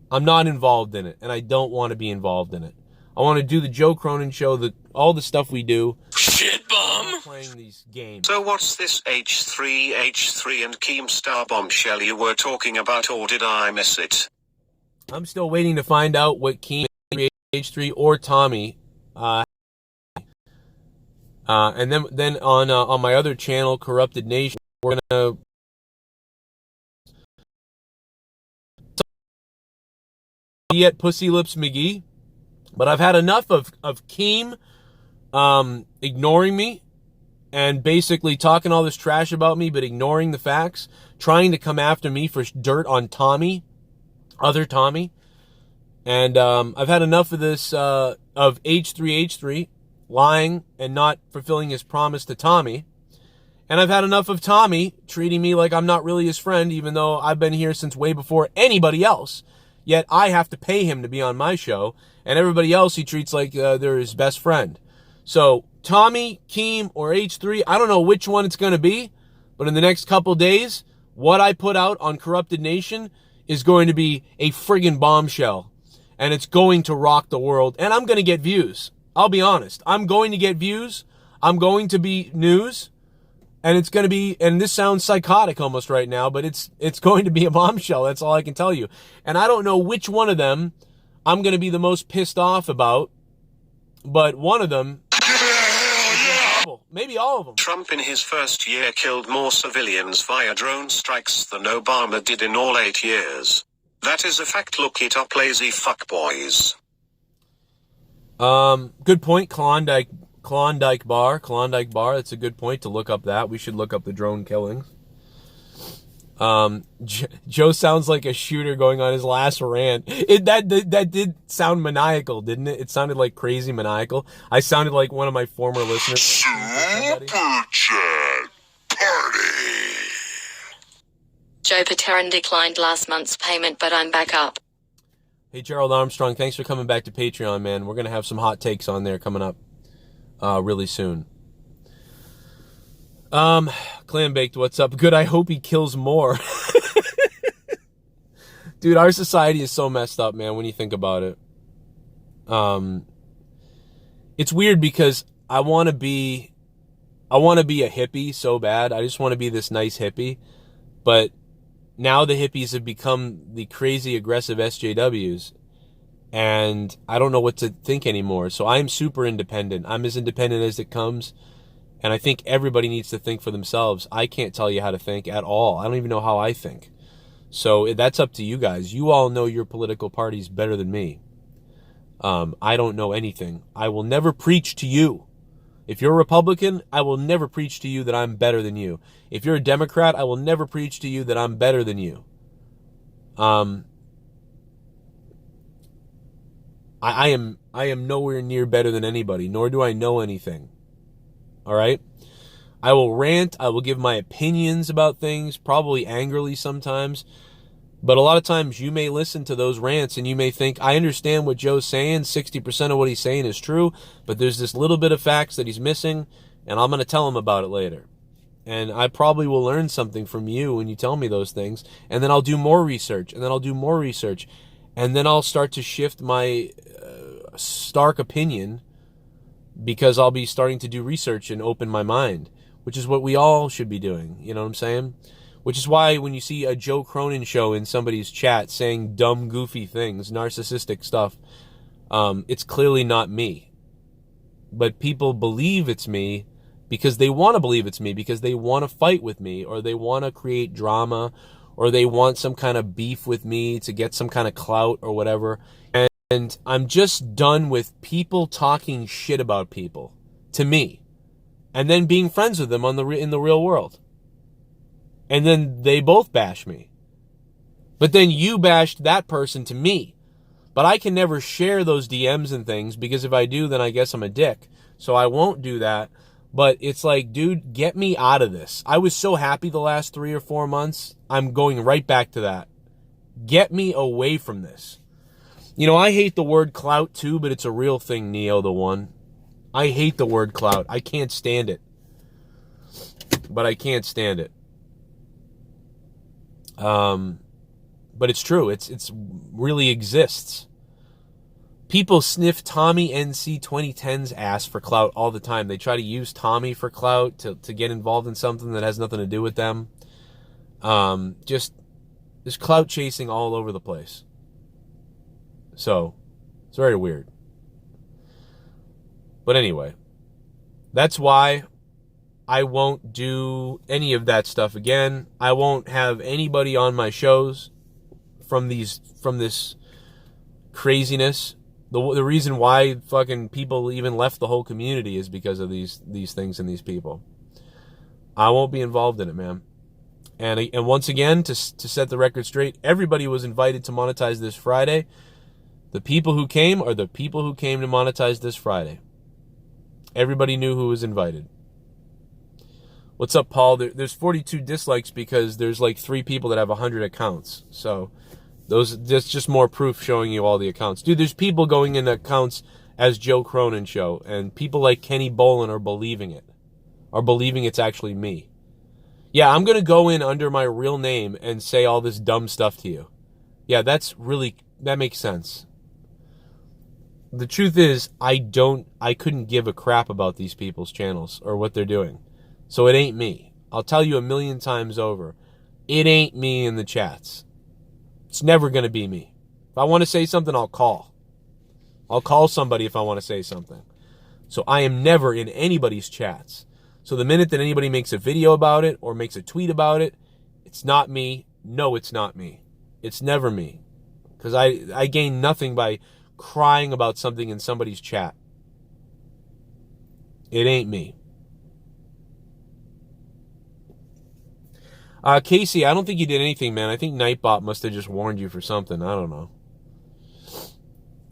I'm not involved in it, and I don't want to be involved in it. I want to do the Joe Cronin show, all the stuff we do. Shit bomb! Playing these games. So what's this H3 and Keemstar bombshell you were talking about, or did I miss it? I'm still waiting to find out what Keem, H3, or Tommy, and then on my other channel, Corrupted Nation, we're gonna yet Pussy Lips McGee, but I've had enough of Keem ignoring me and basically talking all this trash about me, but ignoring the facts, trying to come after me for dirt on Tommy, other Tommy. And I've had enough of this, of H3 lying and not fulfilling his promise to Tommy. And I've had enough of Tommy treating me like I'm not really his friend, even though I've been here since way before anybody else. Yet I have to pay him to be on my show, and everybody else he treats like they're his best friend. So Tommy, Keem, or H3, I don't know which one it's going to be, but in the next couple days, what I put out on Corrupted Nation is going to be a friggin' bombshell, and it's going to rock the world, and I'm going to get views. I'll be honest. I'm going to get views. I'm going to be news, and it's going to be, and this sounds psychotic almost right now, but it's going to be a bombshell. That's all I can tell you. And I don't know which one of them I'm going to be the most pissed off about, but one of them, maybe all of them. Trump in his first year killed more civilians via drone strikes than Obama did in all 8 years. That is a fact. Look it up, lazy fuckboys. Good point, Klondike Bar. That's a good point to look up that. We should look up the drone killings. Joe sounds like a shooter going on his last rant. That did sound maniacal, didn't it? It sounded like crazy maniacal. I sounded like one of my former listeners. Super Chat Party. Joe PATRON declined last month's payment, but I'm back up. Hey, Gerald Armstrong, thanks for coming back to Patreon, man. We're going to have some hot takes on there coming up really soon. Clam Baked, what's up? Good, I hope he kills more. Dude, our society is so messed up, man, when you think about it. It's weird because I want to be a hippie so bad. I just want to be this nice hippie. But now the hippies have become the crazy aggressive SJWs. And I don't know what to think anymore. So I'm super independent. I'm as independent as it comes. And I think everybody needs to think for themselves. I can't tell you how to think at all. I don't even know how I think. So that's up to you guys. You all know your political parties better than me. I don't know anything. I will never preach to you. If you're a Republican, I will never preach to you that I'm better than you. If you're a Democrat, I will never preach to you that I'm better than you. I am nowhere near better than anybody, nor do I know anything. All right? I will rant, I will give my opinions about things, probably angrily sometimes, but a lot of times you may listen to those rants and you may think, I understand what Joe's saying, 60% of what he's saying is true, but there's this little bit of facts that he's missing, and I'm going to tell him about it later. And I probably will learn something from you when you tell me those things, and then I'll do more research, and then I'll do more research, and then I'll start to shift my stark opinion because I'll be starting to do research and open my mind, which is what we all should be doing. You know what I'm saying? Which is why when you see a Joe Cronin show in somebody's chat saying dumb, goofy things, narcissistic stuff, it's clearly not me. But people believe it's me because they want to believe it's me, because they want to fight with me, or they want to create drama, or they want some kind of beef with me to get some kind of clout or whatever. And I'm just done with people talking shit about people to me and then being friends with them in the real world. And then they both bash me. But then you bashed that person to me. But I can never share those DMs and things, because if I do, then I guess I'm a dick. So I won't do that. But it's like, dude, get me out of this. I was so happy the last 3 or 4 months. I'm going right back to that. Get me away from this. You know, I hate the word clout too, but it's a real thing, Neo the One. I hate the word clout. I can't stand it. But I can't stand it. But it's true. It's really exists. People sniff Tommy NC 2010's ass for clout all the time. They try to use Tommy for clout to get involved in something that has nothing to do with them. Just there's clout chasing all over the place. So it's very weird. But anyway, that's why I won't do any of that stuff again. I won't have anybody on my shows from this craziness. The reason why fucking people even left the whole community is because of these things and these people. I won't be involved in it, man. And once again, to set the record straight, everybody was invited to monetize this Friday. The people who came are the people who came to monetize this Friday. Everybody knew who was invited. What's up, Paul? There's 42 dislikes because there's like 3 people that have 100 accounts. So that's just more proof showing you all the accounts. Dude, there's people going in accounts as Joe Cronin Show, and people like Kenny Bolin are believing it. Are believing it's actually me. Yeah, I'm going to go in under my real name and say all this dumb stuff to you. Yeah, that makes sense. The truth is, I couldn't give a crap about these people's channels or what they're doing. So it ain't me. I'll tell you 1,000,000 times over. It ain't me in the chats. It's never going to be me. If I want to say something, I'll call. I'll call somebody if I want to say something. So I am never in anybody's chats. So the minute that anybody makes a video about it or makes a tweet about it, it's not me. No, it's not me. It's never me. Because I gain nothing by crying about something in somebody's chat. It ain't me. Casey, I don't think you did anything, man. I think Nightbot must have just warned you for something. I don't know.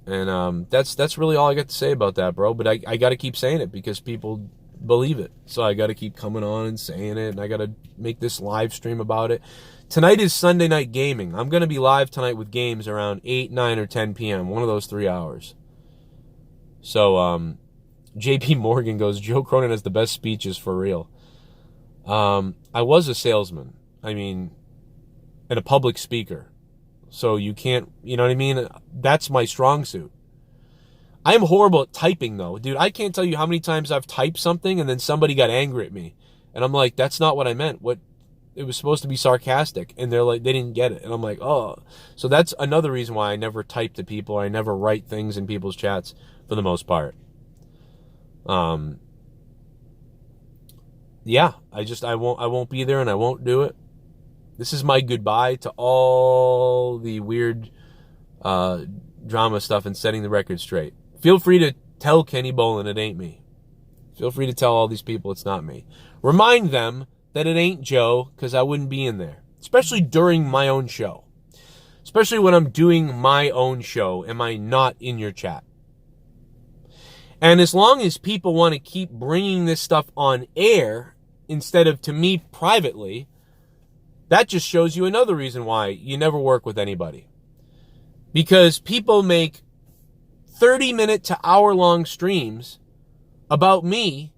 And that's really all I got to say about that, bro. But I got to keep saying it because people believe it. So I got to keep coming on and saying it. And I got to make this live stream about it. Tonight is Sunday Night Gaming. I'm going to be live tonight with games around 8, 9, or 10 p.m. One of those 3 hours. So, JP Morgan goes, Joe Cronin has the best speeches for real. I was a salesman. I mean, and a public speaker. So you can't, you know what I mean? That's my strong suit. I am horrible at typing, though. Dude, I can't tell you how many times I've typed something and then somebody got angry at me. And I'm like, that's not what I meant. It was supposed to be sarcastic. And they're like, they didn't get it. And I'm like, oh. So that's another reason why I never type to people. Or I never write things in people's chats for the most part. Yeah, I won't be there and I won't do it. This is my goodbye to all the weird drama stuff and setting the record straight. Feel free to tell Kenny Bolin it ain't me. Feel free to tell all these people it's not me. Remind them that it ain't Joe, because I wouldn't be in there. Especially during my own show. Especially when I'm doing my own show, am I not in your chat? And as long as people want to keep bringing this stuff on air instead of to me privately, that just shows you another reason why you never work with anybody. Because people make 30-minute to hour-long streams about me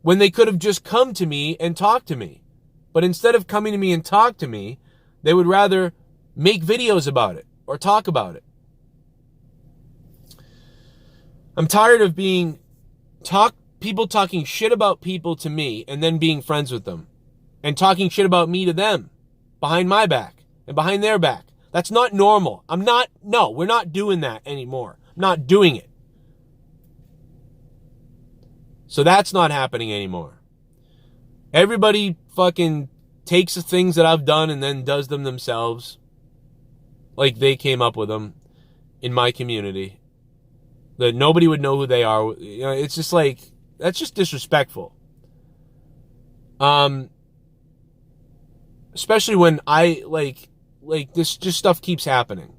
when they could have just come to me and talked to me. But instead of coming to me and talk to me, they would rather make videos about it or talk about it. I'm tired of people talking shit about people to me and then being friends with them. And talking shit about me to them. Behind my back. And behind their back. That's not normal. We're not doing that anymore. I'm not doing it. So that's not happening anymore. Everybody fucking takes the things that I've done and then does them themselves. Like they came up with them in my community. That nobody would know who they are. You know, it's just like, that's just disrespectful. Especially when I, like this just stuff keeps happening.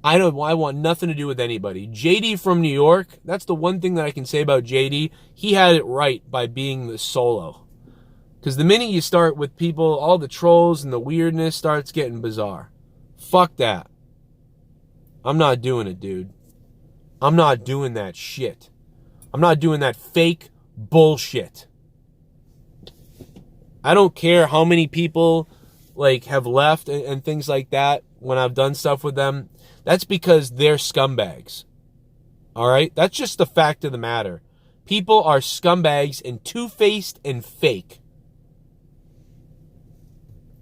I want nothing to do with anybody. JD from New York, that's the one thing that I can say about JD. He had it right by being the solo. Because the minute you start with people, all the trolls and the weirdness starts getting bizarre. Fuck that. I'm not doing it, dude. I'm not doing that shit. I'm not doing that fake bullshit. I don't care how many people like have left and things like that when I've done stuff with them. That's because they're scumbags. All right? That's just the fact of the matter. People are scumbags and two-faced and fake.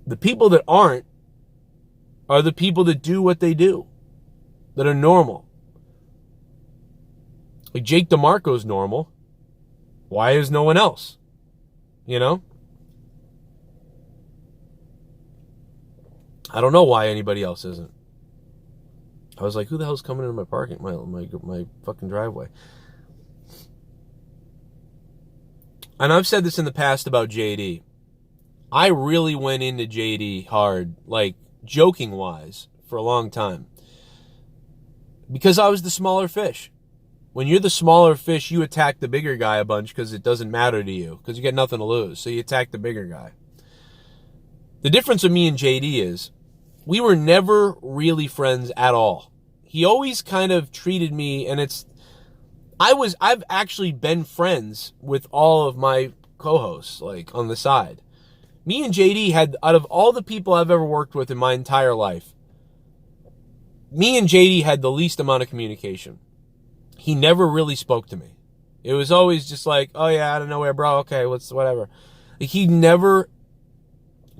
The people that aren't are the people that do what they do, that are normal. Like Jake DeMarco's normal. Why is no one else? You know? I don't know why anybody else isn't. I was like, who the hell's coming into my parking, my fucking driveway? And I've said this in the past about JD. I really went into JD hard, like joking wise, for a long time. Because I was the smaller fish. When you're the smaller fish, you attack the bigger guy a bunch because it doesn't matter to you. Because you got nothing to lose. So you attack the bigger guy. The difference with me and JD is we were never really friends at all. He always kind of treated me, and I've actually been friends with all of my co-hosts, like on the side. Me and JD had, out of all the people I've ever worked with in my entire life, me and JD had the least amount of communication. He never really spoke to me. It was always just like, oh yeah, out of nowhere, bro, okay, whatever. Like, he never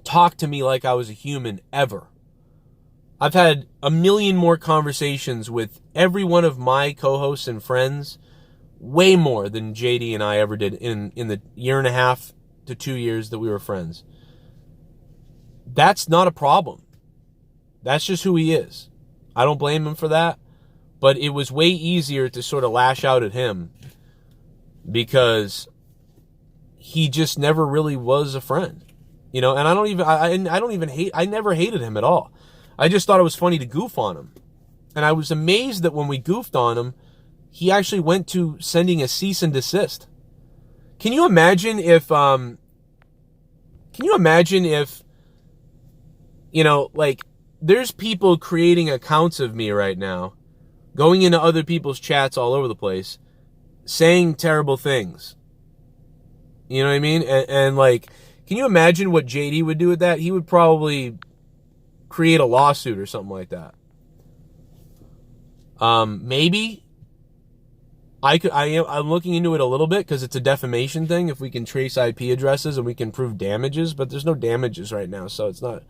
talked to me like I was a human, ever. I've had a million more conversations with every one of my co-hosts and friends, way more than JD and I ever did in the year and a half to 2 years that we were friends. That's not a problem. That's just who he is. I don't blame him for that, but it was way easier to sort of lash out at him because he just never really was a friend. You know, and I never hated him at all. I just thought it was funny to goof on him. And I was amazed that when we goofed on him, he actually went to sending a cease and desist. Can you imagine if, you know, like, there's people creating accounts of me right now, going into other people's chats all over the place, saying terrible things. You know what I mean? And like, can you imagine what JD would do with that? He would probably create a lawsuit or something like that. Maybe I'm looking into it a little bit because it's a defamation thing. If we can trace IP addresses and we can prove damages, but there's no damages right now, so it's not.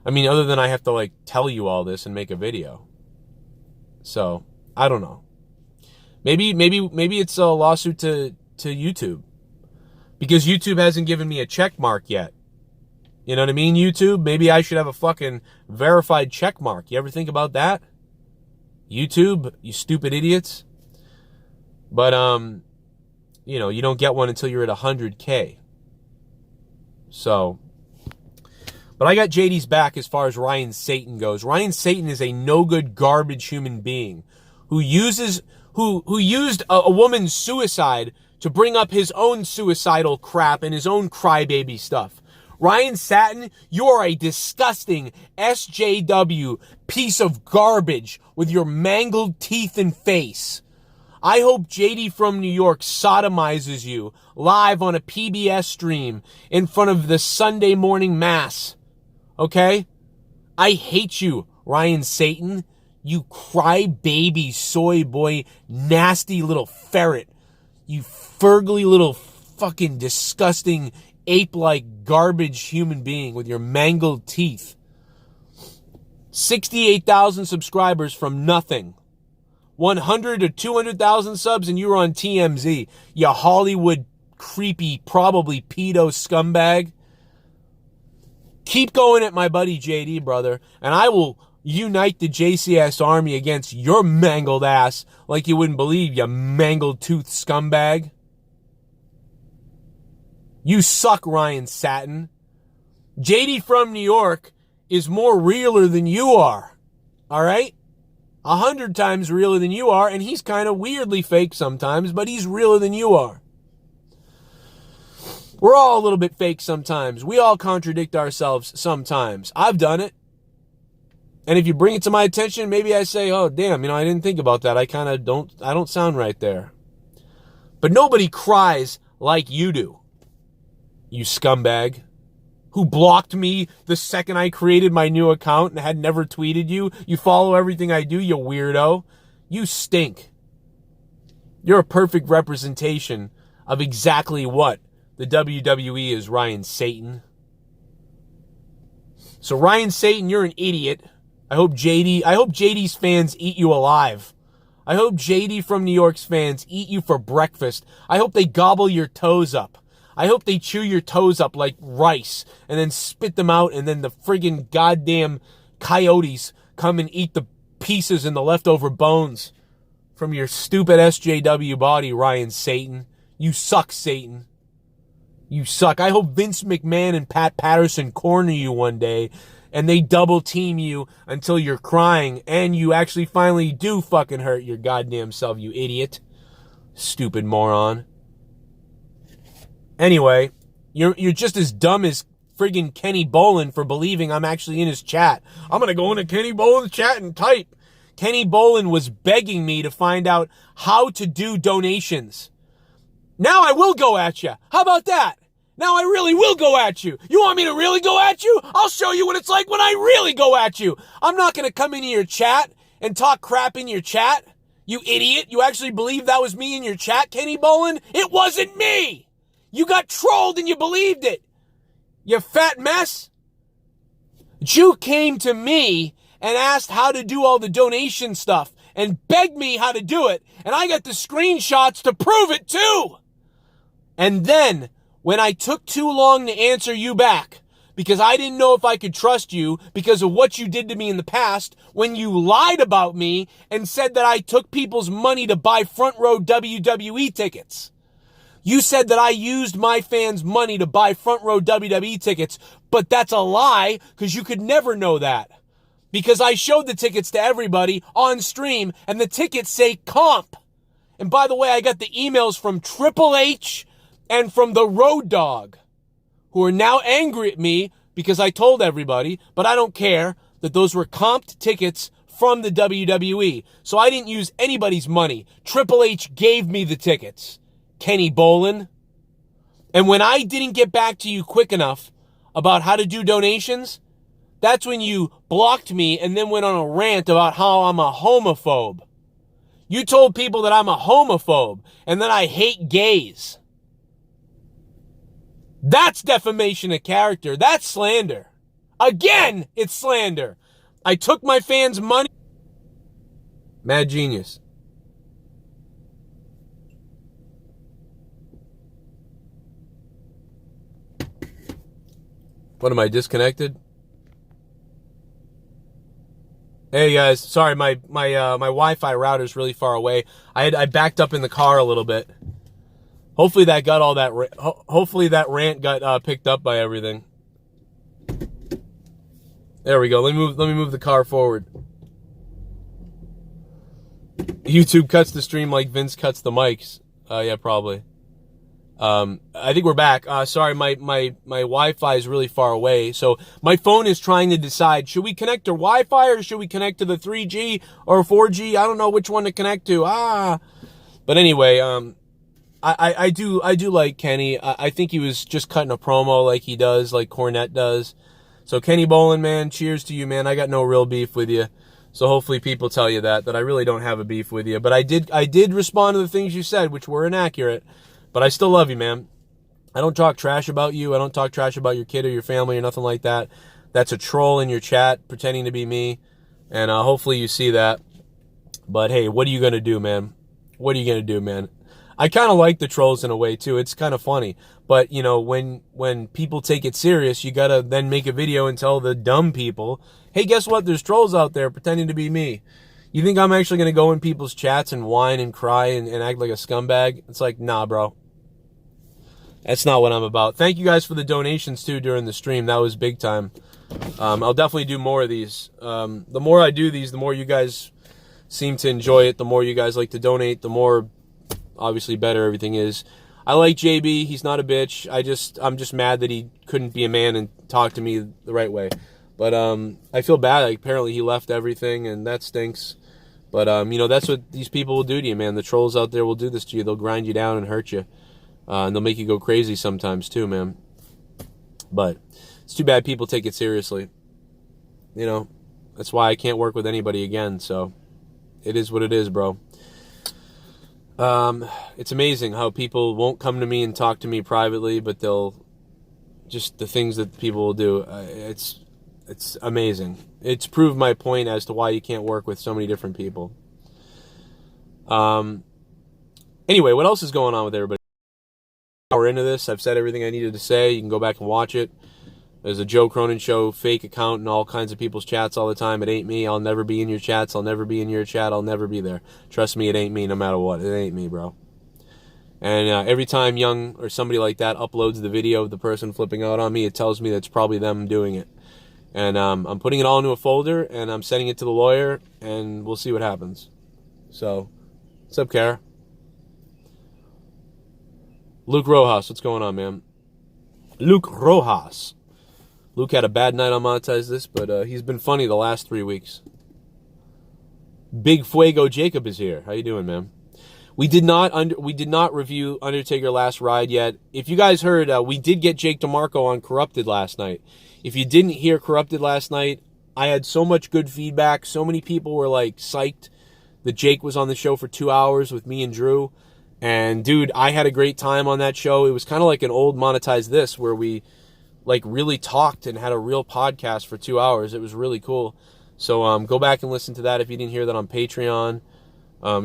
I mean, other than I have to like tell you all this and make a video. So I don't know. Maybe it's a lawsuit to YouTube because YouTube hasn't given me a check mark yet. You know what I mean, YouTube? Maybe I should have a fucking verified check mark. You ever think about that? YouTube, you stupid idiots. But, you know, you don't get one until you're at 100K. So, but I got JD's back as far as Ryan Satan goes. Ryan Satan is a no-good garbage human being who used a woman's suicide to bring up his own suicidal crap and his own crybaby stuff. Ryan Satin, you are a disgusting SJW piece of garbage with your mangled teeth and face. I hope JD from New York sodomizes you live on a PBS stream in front of the Sunday morning mass. Okay? I hate you, Ryan Satan. You crybaby, soy boy, nasty little ferret. You fergly little fucking disgusting ape-like garbage human being with your mangled teeth. 68,000 subscribers from nothing. 100 or 200,000 subs and you were on TMZ. You Hollywood creepy, probably pedo scumbag. Keep going at my buddy JD, brother, and I will unite the JCS army against your mangled ass like you wouldn't believe, you mangled tooth scumbag. You suck, Ryan Satin. JD from New York is more realer than you are. All right? 100 times realer than you are, and he's kind of weirdly fake sometimes, but he's realer than you are. We're all a little bit fake sometimes. We all contradict ourselves sometimes. I've done it. And if you bring it to my attention, maybe I say, oh, damn, I didn't think about that. I don't sound right there. But nobody cries like you do, you scumbag, who blocked me the second I created my new account and had never tweeted you. You follow everything I do, you weirdo. You stink. You're a perfect representation of exactly what the WWE is, Ryan Satan. So Ryan Satan, you're an idiot. I hope JD's fans eat you alive. I hope JD from New York's fans eat you for breakfast. I hope they gobble your toes up. I hope they chew your toes up like rice and then spit them out, and then the friggin' goddamn coyotes come and eat the pieces and the leftover bones from your stupid SJW body, Ryan Satan. You suck, Satan. You suck. I hope Vince McMahon and Pat Patterson corner you one day and they double team you until you're crying and you actually finally do fucking hurt your goddamn self, you idiot. Stupid moron. Anyway, you're just as dumb as friggin' Kenny Bolin for believing I'm actually in his chat. I'm gonna go into Kenny Bolin's chat and type. Kenny Bolin was begging me to find out how to do donations. Now I will go at you. How about that? Now I really will go at you. You want me to really go at you? I'll show you what it's like when I really go at you. I'm not going to come into your chat and talk crap in your chat. You idiot. You actually believe that was me in your chat, Kenny Bolin? It wasn't me. You got trolled and you believed it. You fat mess. You came to me and asked how to do all the donation stuff and begged me how to do it. And I got the screenshots to prove it too. And then, when I took too long to answer you back, because I didn't know if I could trust you because of what you did to me in the past, when you lied about me and said that I took people's money to buy front row WWE tickets. You said that I used my fans' money to buy front row WWE tickets, but that's a lie because you could never know that. Because I showed the tickets to everybody on stream and the tickets say comp. And by the way, I got the emails from Triple H and from the Road Dogg, who are now angry at me because I told everybody, but I don't care, that those were comped tickets from the WWE. So I didn't use anybody's money. Triple H gave me the tickets, Kenny Bolin. And when I didn't get back to you quick enough about how to do donations, that's when you blocked me and then went on a rant about how I'm a homophobe. You told people that I'm a homophobe and that I hate gays. That's defamation of character. That's slander. Again, it's slander. I took my fans' money. Mad genius. What am I, disconnected? Hey guys, sorry, my Wi-Fi router is really far away. I backed up in the car a little bit. Hopefully that got all that. Hopefully that rant got picked up by everything. There we go. Let me move the car forward. YouTube cuts the stream like Vince cuts the mics. Yeah, probably. I think we're back. Sorry, my Wi-Fi is really far away. So my phone is trying to decide, should we connect to Wi-Fi or should we connect to the 3G or 4G? I don't know which one to connect to. But anyway, I do like Kenny. I think he was just cutting a promo like he does, like Cornette does. So Kenny Bolin, man, cheers to you, man. I got no real beef with you. So hopefully people tell you that I really don't have a beef with you. But I did respond to the things you said, which were inaccurate. But I still love you, man. I don't talk trash about you. I don't talk trash about your kid or your family or nothing like that. That's a troll in your chat pretending to be me. And hopefully you see that. But hey, what are you going to do, man? What are you going to do, man? I kind of like the trolls in a way, too. It's kind of funny. But, you know, when people take it serious, you got to then make a video and tell the dumb people, hey, guess what? There's trolls out there pretending to be me. You think I'm actually going to go in people's chats and whine and cry and act like a scumbag? It's like, nah, bro. That's not what I'm about. Thank you guys for the donations, too, during the stream. That was big time. I'll definitely do more of these. The more I do these, the more you guys seem to enjoy it. The more you guys like to donate, the more, obviously, better everything is. I like JB. He's not a bitch. I'm just mad that he couldn't be a man and talk to me the right way. But I feel bad. Like, apparently, he left everything, and that stinks. But, you know, that's what these people will do to you, man. The trolls out there will do this to you. They'll grind you down and hurt you. And they'll make you go crazy sometimes, too, man. But it's too bad people take it seriously. You know, that's why I can't work with anybody again. So it is what it is, bro. It's amazing how people won't come to me and talk to me privately, but they'll just the things that people will do. It's amazing. It's proved my point as to why you can't work with so many different people. Anyway, what else is going on with everybody? We're into this. I've said everything I needed to say. You can go back and watch it. There's a Joe Cronin Show fake account in all kinds of people's chats all the time. It ain't me. I'll never be in your chats. I'll never be in your chat. I'll never be there. Trust me, it ain't me no matter what. It ain't me, bro. And every time Young or somebody like that uploads the video of the person flipping out on me, it tells me that's probably them doing it. And I'm putting it all into a folder, and I'm sending it to the lawyer, and we'll see what happens. So, what's up, Kara? Luke Rojas, what's going on, man? Luke Rojas. Luke had a bad night on Monetize This, but he's been funny the last 3 weeks. Big Fuego Jacob is here. How you doing, man? We did not review Undertaker Last Ride yet. If you guys heard, we did get Jake DeMarco on Corrupted last night. If you didn't hear Corrupted last night, I had so much good feedback. So many people were like psyched that Jake was on the show for 2 hours with me and Drew. And dude, I had a great time on that show. It was kind of like an old Monetize This where we like really talked and had a real podcast for 2 hours. It was really cool. So go back and listen to that if you didn't hear that on Patreon.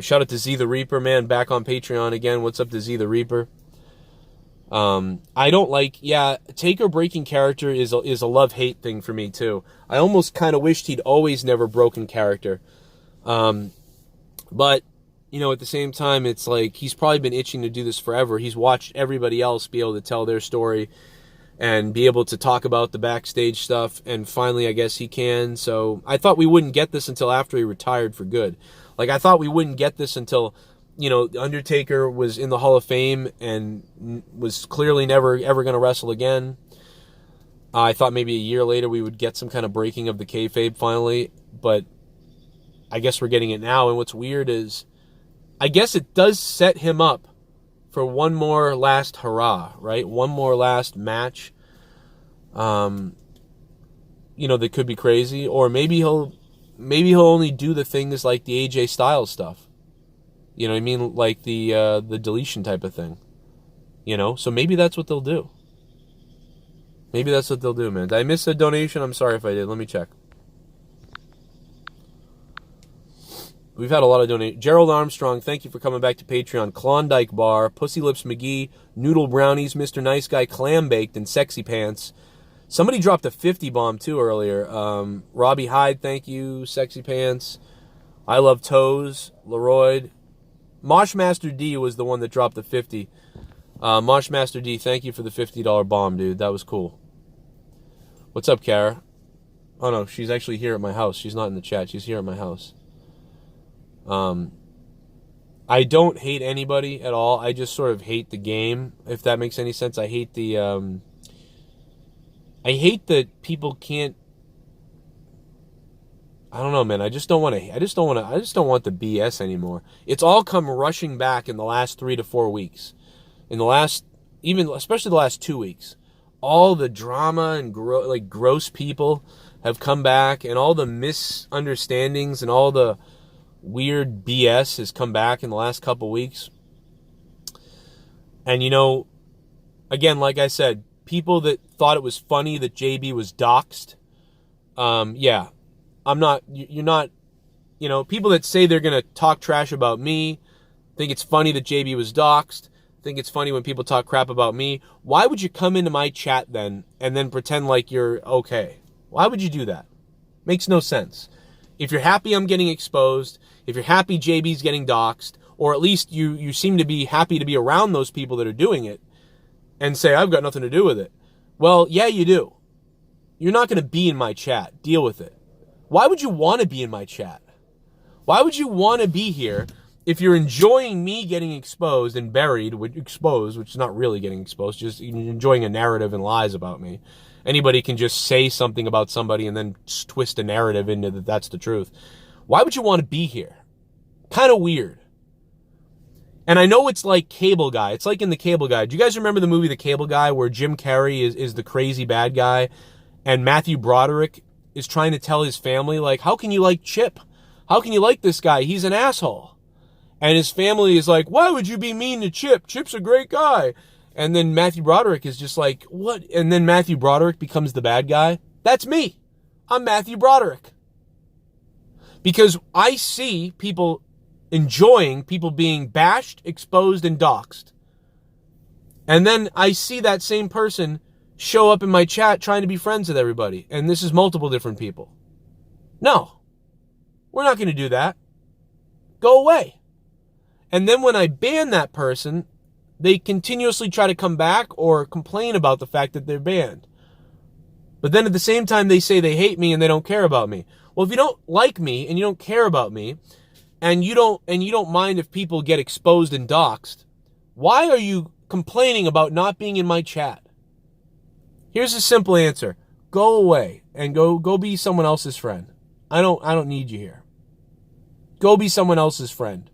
Shout out to Z the Reaper, man, back on Patreon again. What's up to Z the Reaper? I don't like, Taker breaking character is a love-hate thing for me too. I almost kind of wished he'd always never broken character. But you know, at the same time, it's like he's probably been itching to do this forever. He's watched everybody else be able to tell their story and be able to talk about the backstage stuff, and finally, I guess he can. So I thought we wouldn't get this until after he retired for good. Like, I thought we wouldn't get this until, you know, The Undertaker was in the Hall of Fame and was clearly never, ever going to wrestle again. I thought maybe a year later we would get some kind of breaking of the kayfabe finally, but I guess we're getting it now. And what's weird is, I guess it does set him up for one more last hurrah, right? One more last match. You know, that could be crazy. Or maybe he'll only do the things like the AJ Styles stuff. You know what I mean? Like the deletion type of thing. You know? So maybe that's what they'll do. Maybe that's what they'll do, man. Did I miss a donation? I'm sorry if I did. Let me check. We've had a lot of donations. Gerald Armstrong, thank you for coming back to Patreon. Klondike Bar, Pussy Lips McGee, Noodle Brownies, Mr. Nice Guy, Clam Baked, and Sexy Pants. Somebody dropped a 50 bomb too earlier. Robbie Hyde, thank you. Sexy Pants. I Love Toes. Leroy. Moshmaster D was the one that dropped the 50. Moshmaster D, thank you for the $50 bomb, dude. That was cool. What's up, Kara? Oh no, she's actually here at my house. She's not in the chat. She's here at my house. I don't hate anybody at all. I just sort of hate the game, if that makes any sense. I hate the, I hate that people can't, I don't know, man. I just don't want the BS anymore. It's all come rushing back in the last 3 to 4 weeks. In the last, especially the last 2 weeks. All the drama and gross people have come back, and all the misunderstandings and all the weird BS has come back in the last couple weeks. And, you know, again, like I said, people that thought it was funny that JB was doxxed, you're not you know, people that say they're going to talk trash about me, think it's funny that JB was doxxed, think it's funny when people talk crap about me. Why would you come into my chat then and then pretend like you're okay? Why would you do that? Makes no sense. If you're happy I'm getting exposed, if you're happy JB's getting doxxed, or at least you seem to be happy to be around those people that are doing it and say, I've got nothing to do with it. Well, yeah, you do. You're not going to be in my chat. Deal with it. Why would you want to be in my chat? Why would you want to be here if you're enjoying me getting exposed and buried, which is not really getting exposed, just enjoying a narrative and lies about me? Anybody can just say something about somebody and then twist a narrative into that that's the truth. Why would you want to be here? Kind of weird. And I know it's like Cable Guy. It's like in the Cable Guy. Do you guys remember the movie The Cable Guy where Jim Carrey is the crazy bad guy and Matthew Broderick is trying to tell his family, like, how can you like Chip? How can you like this guy? He's an asshole. And his family is like, why would you be mean to Chip? Chip's a great guy. And then Matthew Broderick is just like, what? And then Matthew Broderick becomes the bad guy. That's me. I'm Matthew Broderick. Because I see people enjoying people being bashed, exposed, and doxxed. And then I see that same person show up in my chat trying to be friends with everybody. And this is multiple different people. No. We're not going to do that. Go away. And then when I ban that person, they continuously try to come back or complain about the fact that they're banned. But then at the same time, they say they hate me and they don't care about me. Well, if you don't like me and you don't care about me, and you don't mind if people get exposed and doxxed, why are you complaining about not being in my chat? Here's a simple answer. Go away and go be someone else's friend. I don't need you here. Go be someone else's friend.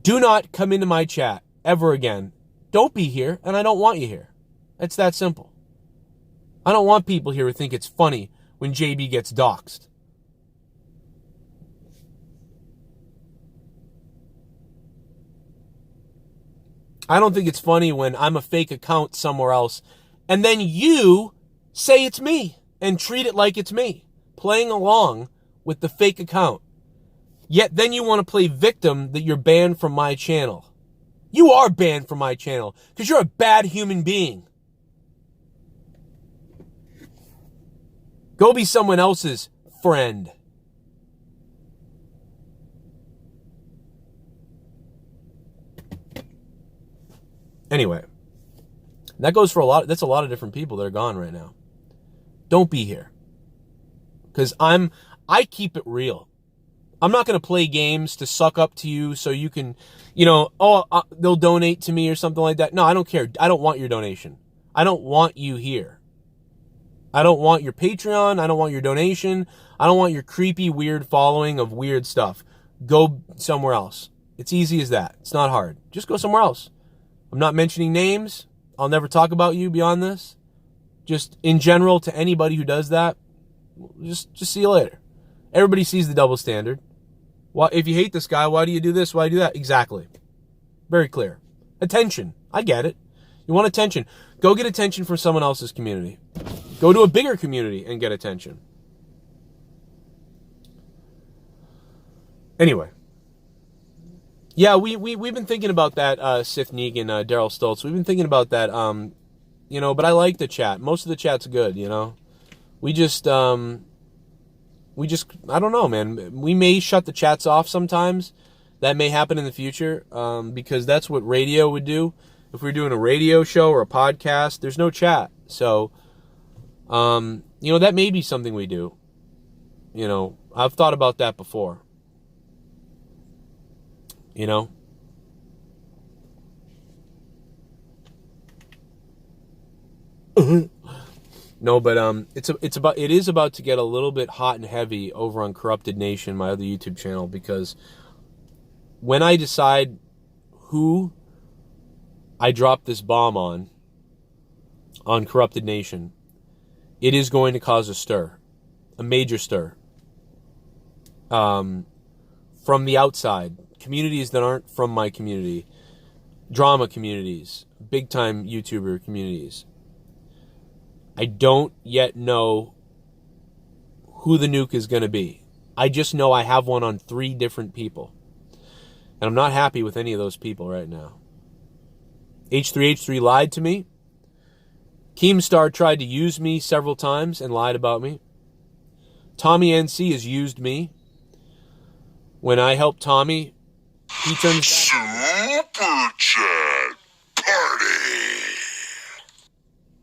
Do not come into my chat ever again. Don't be here, and I don't want you here. It's that simple. I don't want people here who think it's funny when JB gets doxxed. I don't think it's funny when I'm a fake account somewhere else, and then you say it's me and treat it like it's me, playing along with the fake account. Yet then you want to play victim that you're banned from my channel. You are banned from my channel because you're a bad human being. Go be someone else's friend. Anyway, that goes for that's a lot of different people that are gone right now. Don't be here. Because I keep it real. I'm not going to play games to suck up to you so you can, they'll donate to me or something like that. No, I don't care. I don't want your donation. I don't want you here. I don't want your Patreon. I don't want your donation. I don't want your creepy, weird following of weird stuff. Go somewhere else. It's easy as that. It's not hard. Just go somewhere else. I'm not mentioning names. I'll never talk about you beyond this. Just in general, to anybody who does that, just see you later. Everybody sees the double standard. Well, if you hate this guy, why do you do this? Why do you do that? Exactly. Very clear. Attention. I get it. You want attention. Go get attention from someone else's community. Go to a bigger community and get attention. Anyway. Yeah, we've been thinking about that, Sith Neegan, Daryl Stoltz. We've been thinking about that, but I like the chat. Most of the chat's good, We just, I don't know, man. We may shut the chats off sometimes. That may happen in the future, because that's what radio would do. If we're doing a radio show or a podcast, there's no chat. So, that may be something we do. I've thought about that before. No, but it is about to get a little bit hot and heavy over on Corrupted Nation, my other YouTube channel, because when I decide who I drop this bomb on Corrupted Nation, it is going to cause a stir, a major stir, from the outside. Communities that aren't from my community, drama communities, big time YouTuber communities. I don't yet know who the nuke is going to be. I just know I have one on 3 different people. And I'm not happy with any of those people right now. H3H3 lied to me. Keemstar tried to use me several times and lied about me. Tommy NC has used me. When I helped Tommy, he turned Super Chat Party.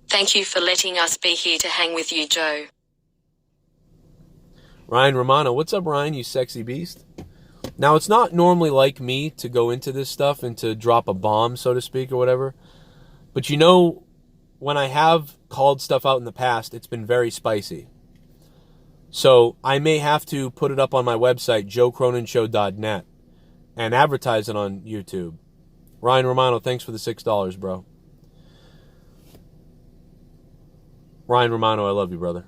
Thank you for letting us be here to hang with you, Joe. Ryan Romano. What's up, Ryan, you sexy beast? Now, it's not normally like me to go into this stuff and to drop a bomb, so to speak, or whatever. But you know, when I have called stuff out in the past, it's been very spicy. So I may have to put it up on my website, joecroninshow.net, and advertise it on YouTube. Ryan Romano, thanks for the $6, bro. Ryan Romano, I love you, brother.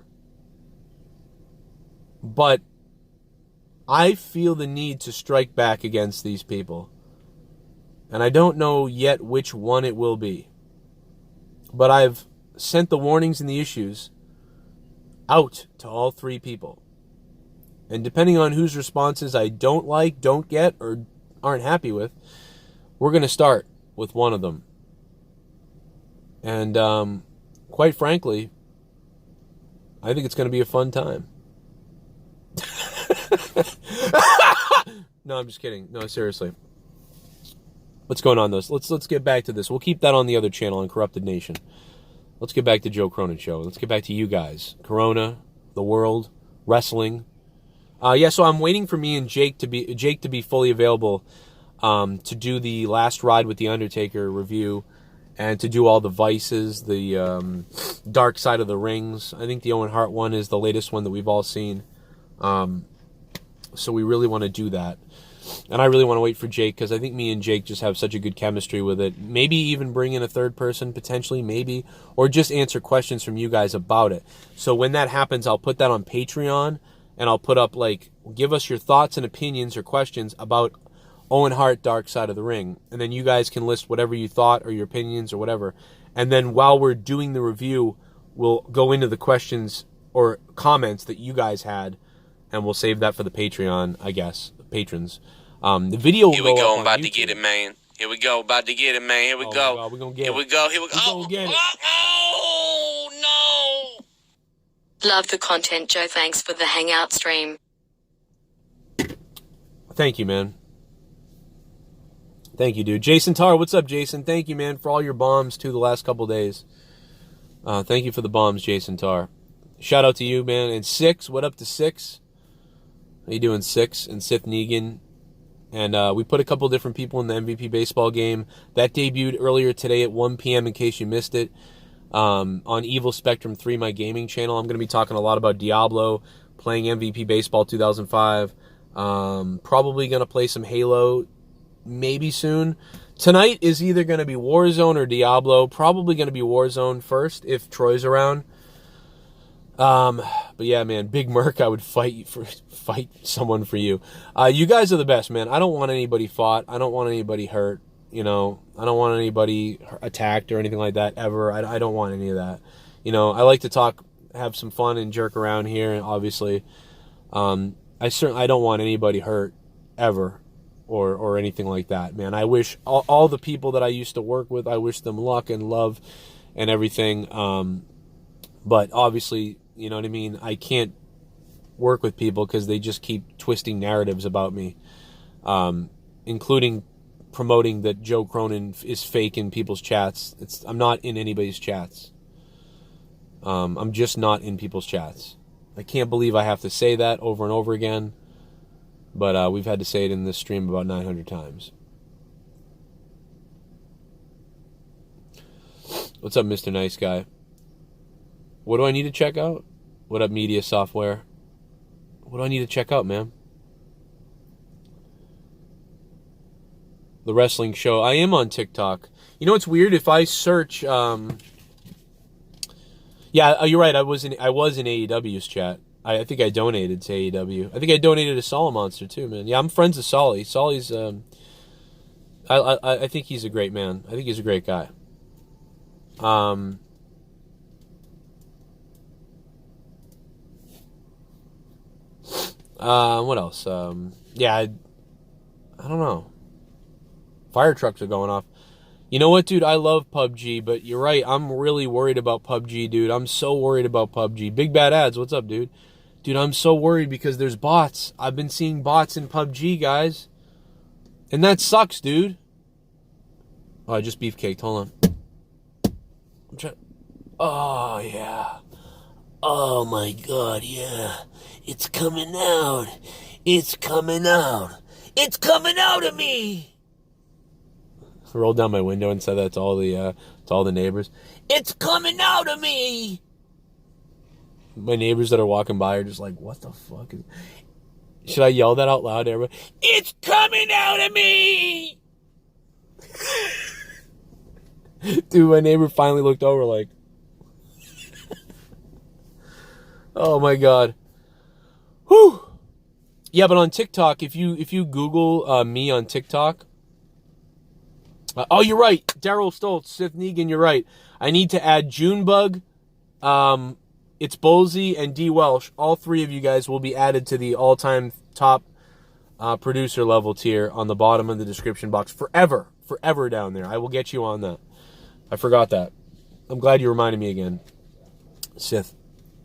But I feel the need to strike back against these people. And I don't know yet which one it will be. But I've sent the warnings and the issues out to all 3 people. And depending on whose responses I don't like, don't get, or aren't happy with, we're going to start with one of them. And quite frankly, I think it's going to be a fun time. No, I'm just kidding. No, seriously. What's going on, though? Let's get back to this. We'll keep that on the other channel on Corrupted Nation. Let's get back to Joe Cronin Show. Let's get back to you guys. Corona, the world, wrestling. So I'm waiting for me and Jake to be fully available to do the Last Ride with the Undertaker review and to do all the Vices, the Dark Side of the Rings. I think the Owen Hart one is the latest one that we've all seen. So we really want to do that. And I really want to wait for Jake because I think me and Jake just have such a good chemistry with it. Maybe even bring in a third person, potentially, maybe. Or just answer questions from you guys about it. So when that happens, I'll put that on Patreon. And I'll put up, like, give us your thoughts and opinions or questions about Owen Hart, Dark Side of the Ring. And then you guys can list whatever you thought or your opinions or whatever. And then while we're doing the review, we'll go into the questions or comments that you guys had. And we'll save that for the Patreon, I guess, patrons. The video will Here we go, I'm about to get it, man. Here we go, about to get it, man. Here we go. God, we're gonna get Here it. we go, here we go. We're gonna get it. Oh, no. Love the content, Joe. Thanks for the hangout stream. Thank you, man. Thank you, dude. Jason Tar, what's up, Jason? Thank you, man, for all your bombs, too, the last couple days. Thank you for the bombs, Jason Tar. Shout out to you, man. And Six, what up to Six? How you doing, Six? And Sith Neegan. And we put a couple different people in the MVP baseball game. That debuted earlier today at 1 p.m. in case you missed it. On Evil Spectrum 3, my gaming channel. I'm going to be talking a lot about Diablo, playing MVP Baseball 2005. Probably going to play some Halo maybe soon. Tonight is either going to be Warzone or Diablo. Probably going to be Warzone first if Troy's around. But yeah, man, Big Merc, I would fight someone for you. You guys are the best, man. I don't want anybody fought. I don't want anybody hurt. You know, I don't want anybody attacked or anything like that ever. I don't want any of that. You know, I like to talk, have some fun and jerk around here. And obviously, I don't want anybody hurt ever or anything like that, man. I wish all the people that I used to work with, I wish them luck and love and everything. But obviously, you know what I mean? I can't work with people because they just keep twisting narratives about me, including promoting that Joe Cronin is fake in people's chats. I'm not in anybody's chats. I'm just not in people's chats. I can't believe I have to say that over and over again, but we've had to say it in this stream about 900 times. What's up, Mr. Nice Guy? What do I need to check out? What up, Media Software? What do I need to check out, man? The wrestling show. I am on TikTok. You know what's weird? If I search, yeah, you're right. I was in AEW's chat. I think I donated to AEW. I think I donated to Solid Monster too, man. Yeah, I'm friends with Solly. Solly's, I think he's a great man. I think he's a great guy. What else? Yeah, I don't know. Fire trucks are going off. You know what, dude? I love PUBG, but you're right. I'm really worried about PUBG, dude. I'm so worried about PUBG. Big Bad Ads, what's up, dude? Dude, I'm so worried because there's bots. I've been seeing bots in PUBG, guys. And that sucks, dude. Oh, I just beefcaked. Hold on. I'm trying. Oh, yeah. Oh, my God, yeah. It's coming out. It's coming out. It's coming out of me. I rolled down my window and said that to all the neighbors. It's coming out of me. My neighbors that are walking by are just like, what the fuck is... Should I yell that out loud to everybody? It's coming out of me! Dude, my neighbor finally looked over like... Oh my God. Whew. Yeah, but on TikTok, if you Google me on TikTok... oh, you're right. Daryl Stoltz, Sith Neegan, you're right. I need to add Junebug, It's Bolsey, and D. Welsh. All three of you guys will be added to the all-time top producer level tier on the bottom of the description box. Forever. Forever down there. I will get you on that. I forgot that. I'm glad you reminded me again. Sith.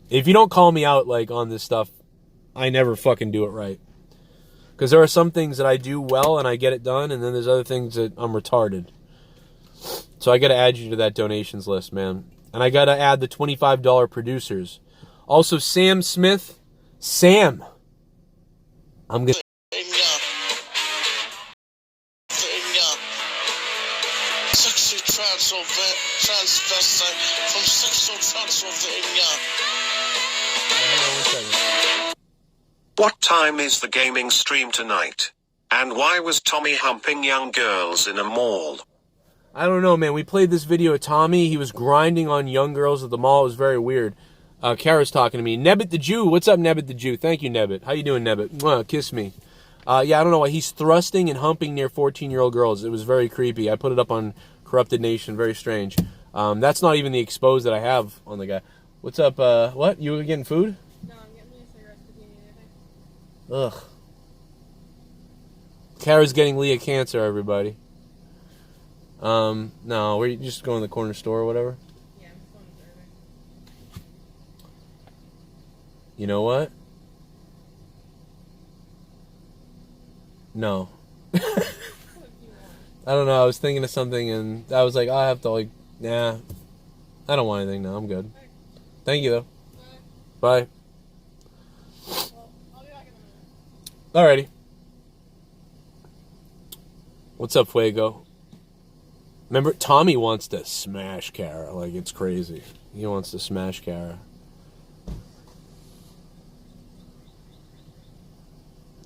If you don't call me out like on this stuff, I never fucking do it right. Because there are some things that I do well and I get it done, and then there's other things that I'm retarded. So I got to add you to that donations list, man. And I got to add the $25 producers. Also, Sam Smith. Sam. I'm going to... Sexy transvestite from sexual Transylvania. What time is the gaming stream tonight? And why was Tommy humping young girls in a mall? I don't know, man. We played this video of Tommy. He was grinding on young girls at the mall. It was very weird. Kara's talking to me. Nebbit the Jew. What's up, Nebbit the Jew? Thank you, Nebbit. How you doing, Nebbit? Mwah, kiss me. Yeah, I don't know why. He's thrusting and humping near 14-year-old girls. It was very creepy. I put it up on Corrupted Nation. Very strange. That's not even the expose that I have on the guy. What's up? What? You getting food? No, I'm getting Leah cigarettes. Do you need anything? Ugh. Kara's getting Leah cancer, everybody. No, we're just going to the corner store or whatever. Yeah, I'm just going to Thursday. You know what? No. I don't know. I was thinking of something and I was like, I have to like, nah. I don't want anything now. I'm good. Thank you though. Bye. Well, I'll be back in a minute. Alrighty. What's up, Fuego? Remember, Tommy wants to smash Kara. Like, it's crazy. He wants to smash Kara.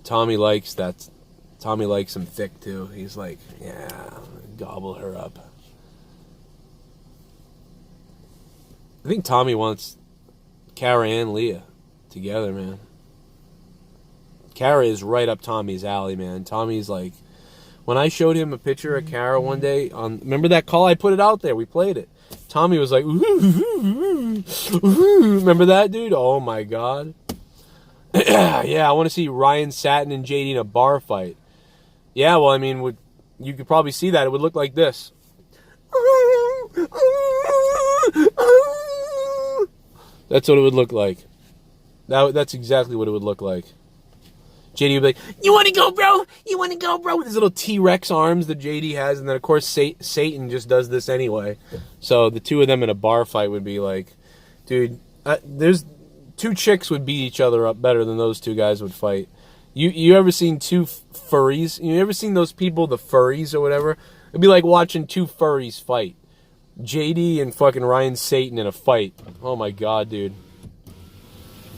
Tommy likes that. Tommy likes him thick, too. He's like, yeah, gobble her up. I think Tommy wants Kara and Leah together, man. Kara is right up Tommy's alley, man. Tommy's like... When I showed him a picture of Kara one day, remember that call? I put it out there. We played it. Tommy was like, ooh, remember that, dude? Oh, my God. Yeah, I want to see Ryan Satin and JD in a bar fight. Yeah, well, I mean, you could probably see that. It would look like this. That's what it would look like. That's exactly what it would look like. JD would be like, you want to go, bro? You want to go, bro? With his little T-Rex arms that JD has. And then, of course, Satan just does this anyway. So the two of them in a bar fight would be like, dude, there's two chicks would beat each other up better than those two guys would fight. You ever seen two furries? You ever seen those people, the furries or whatever? It'd be like watching two furries fight. JD and fucking Ryan Satan in a fight. Oh, my God, dude.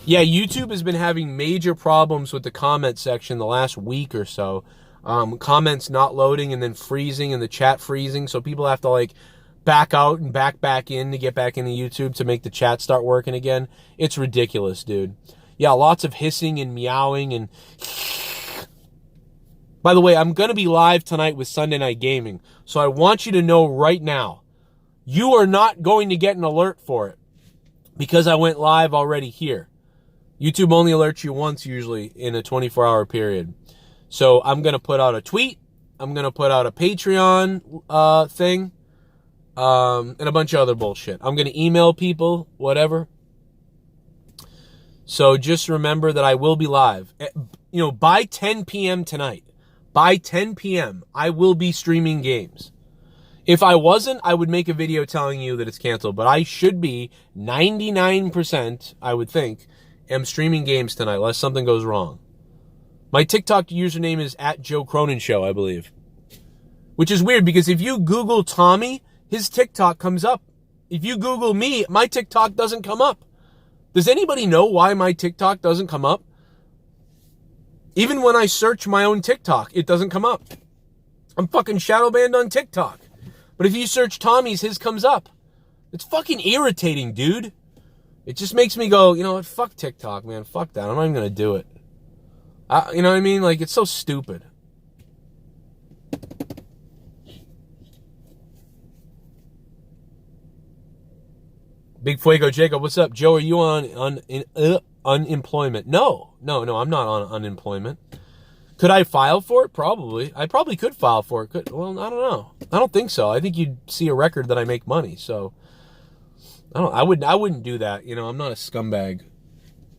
Yeah, YouTube has been having major problems with the comment section the last week or so. Comments not loading and then freezing and the chat freezing. So people have to like back out and back in to get back into YouTube to make the chat start working again. It's ridiculous, dude. Yeah, lots of hissing and meowing and... By the way, I'm going to be live tonight with Sunday Night Gaming. So I want you to know right now, you are not going to get an alert for it because I went live already here. YouTube only alerts you once usually in a 24-hour period. So I'm going to put out a tweet. I'm going to put out a Patreon thing. And a bunch of other bullshit. I'm going to email people, whatever. So just remember that I will be live. You know, by 10 p.m. tonight. By 10 p.m., I will be streaming games. If I wasn't, I would make a video telling you that it's canceled. But I should be 99%, I would think, am streaming games tonight, unless something goes wrong. My TikTok username is @JoeCroninShow, I believe. Which is weird, because if you Google Tommy, his TikTok comes up. If you Google me, my TikTok doesn't come up. Does anybody know why my TikTok doesn't come up? Even when I search my own TikTok, it doesn't come up. I'm fucking shadow banned on TikTok. But if you search Tommy's, his comes up. It's fucking irritating, dude. It just makes me go, you know what, fuck TikTok, man. Fuck that. I'm not even going to do it. You know what I mean? Like, it's so stupid. Big Fuego Jacob, what's up? Joe, are you on unemployment? No, I'm not on unemployment. Could I file for it? Probably. I probably could file for it. Well, I don't know. I don't think so. I think you'd see a record that I make money. So I wouldn't do that. You know, I'm not a scumbag.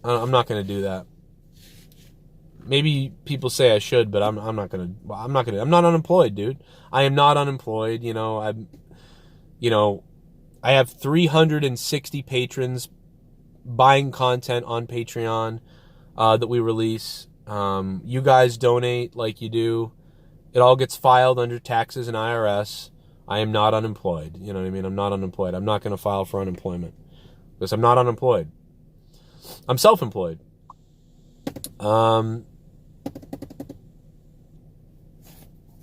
I'm not going to do that. Maybe people say I should, but I'm not going to. I'm not unemployed, dude. I am not unemployed. You know, I have 360 patrons buying content on Patreon that we release. You guys donate like you do. It all gets filed under taxes and IRS. I am not unemployed. You know what I mean? I'm not unemployed. I'm not going to file for unemployment because I'm not unemployed. I'm self-employed.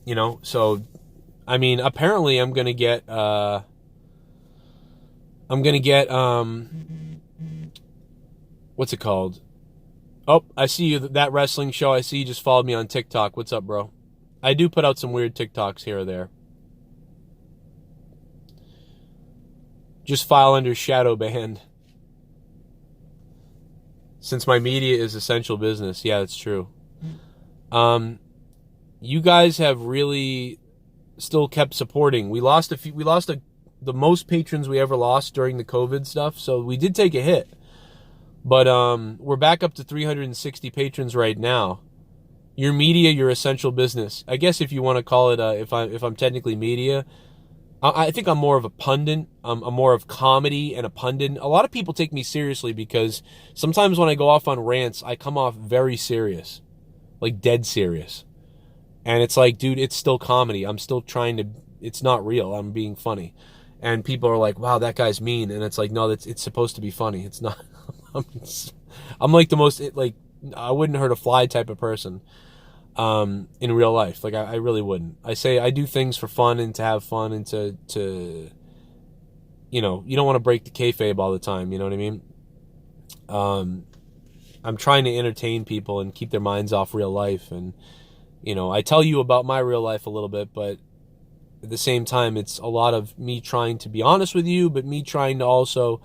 You know, so, I mean, apparently I'm going to get, what's it called? Oh, I see you, that wrestling show. I see you just followed me on TikTok. What's up, bro? I do put out some weird TikToks here or there. Just file under shadow banned. Since my media is essential business. Yeah, that's true. You guys have really still kept supporting. We lost the most patrons we ever lost during the COVID stuff, so we did take a hit. But we're back up to 360 patrons right now. Your media, your essential business. I guess if you want to call it, if I'm technically media, I think I'm more of a pundit. I'm more of comedy and a pundit. A lot of people take me seriously because sometimes when I go off on rants, I come off very serious, like dead serious. And it's like, dude, it's still comedy. I'm still trying to. It's not real. I'm being funny. And people are like, wow, that guy's mean. And it's like, no, it's supposed to be funny. It's not. I'm like the most, like, I wouldn't hurt a fly type of person in real life. Like, I really wouldn't. I do things for fun and to have fun and to you know, you don't want to break the kayfabe all the time. You know what I mean? I'm trying to entertain people and keep their minds off real life. And, you know, I tell you about my real life a little bit, but at the same time, it's a lot of me trying to be honest with you, but me trying to also,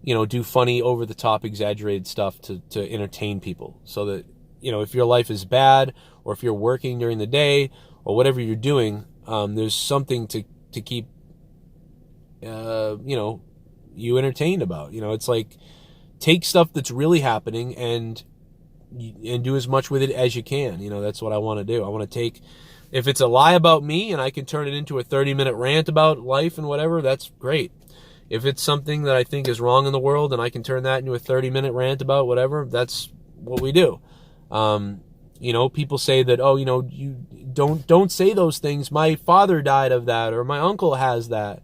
you know, do funny, over-the-top, exaggerated stuff to entertain people. So that, you know, if your life is bad, or if you're working during the day, or whatever you're doing, there's something to keep, you know, you entertained about. You know, it's like, take stuff that's really happening and do as much with it as you can. You know, that's what I want to do. I want to take, if it's a lie about me and I can turn it into a 30-minute rant about life and whatever, that's great. If it's something that I think is wrong in the world and I can turn that into a 30-minute rant about whatever, that's what we do. You know, people say that, oh, you know, you don't say those things. My father died of that, or my uncle has that.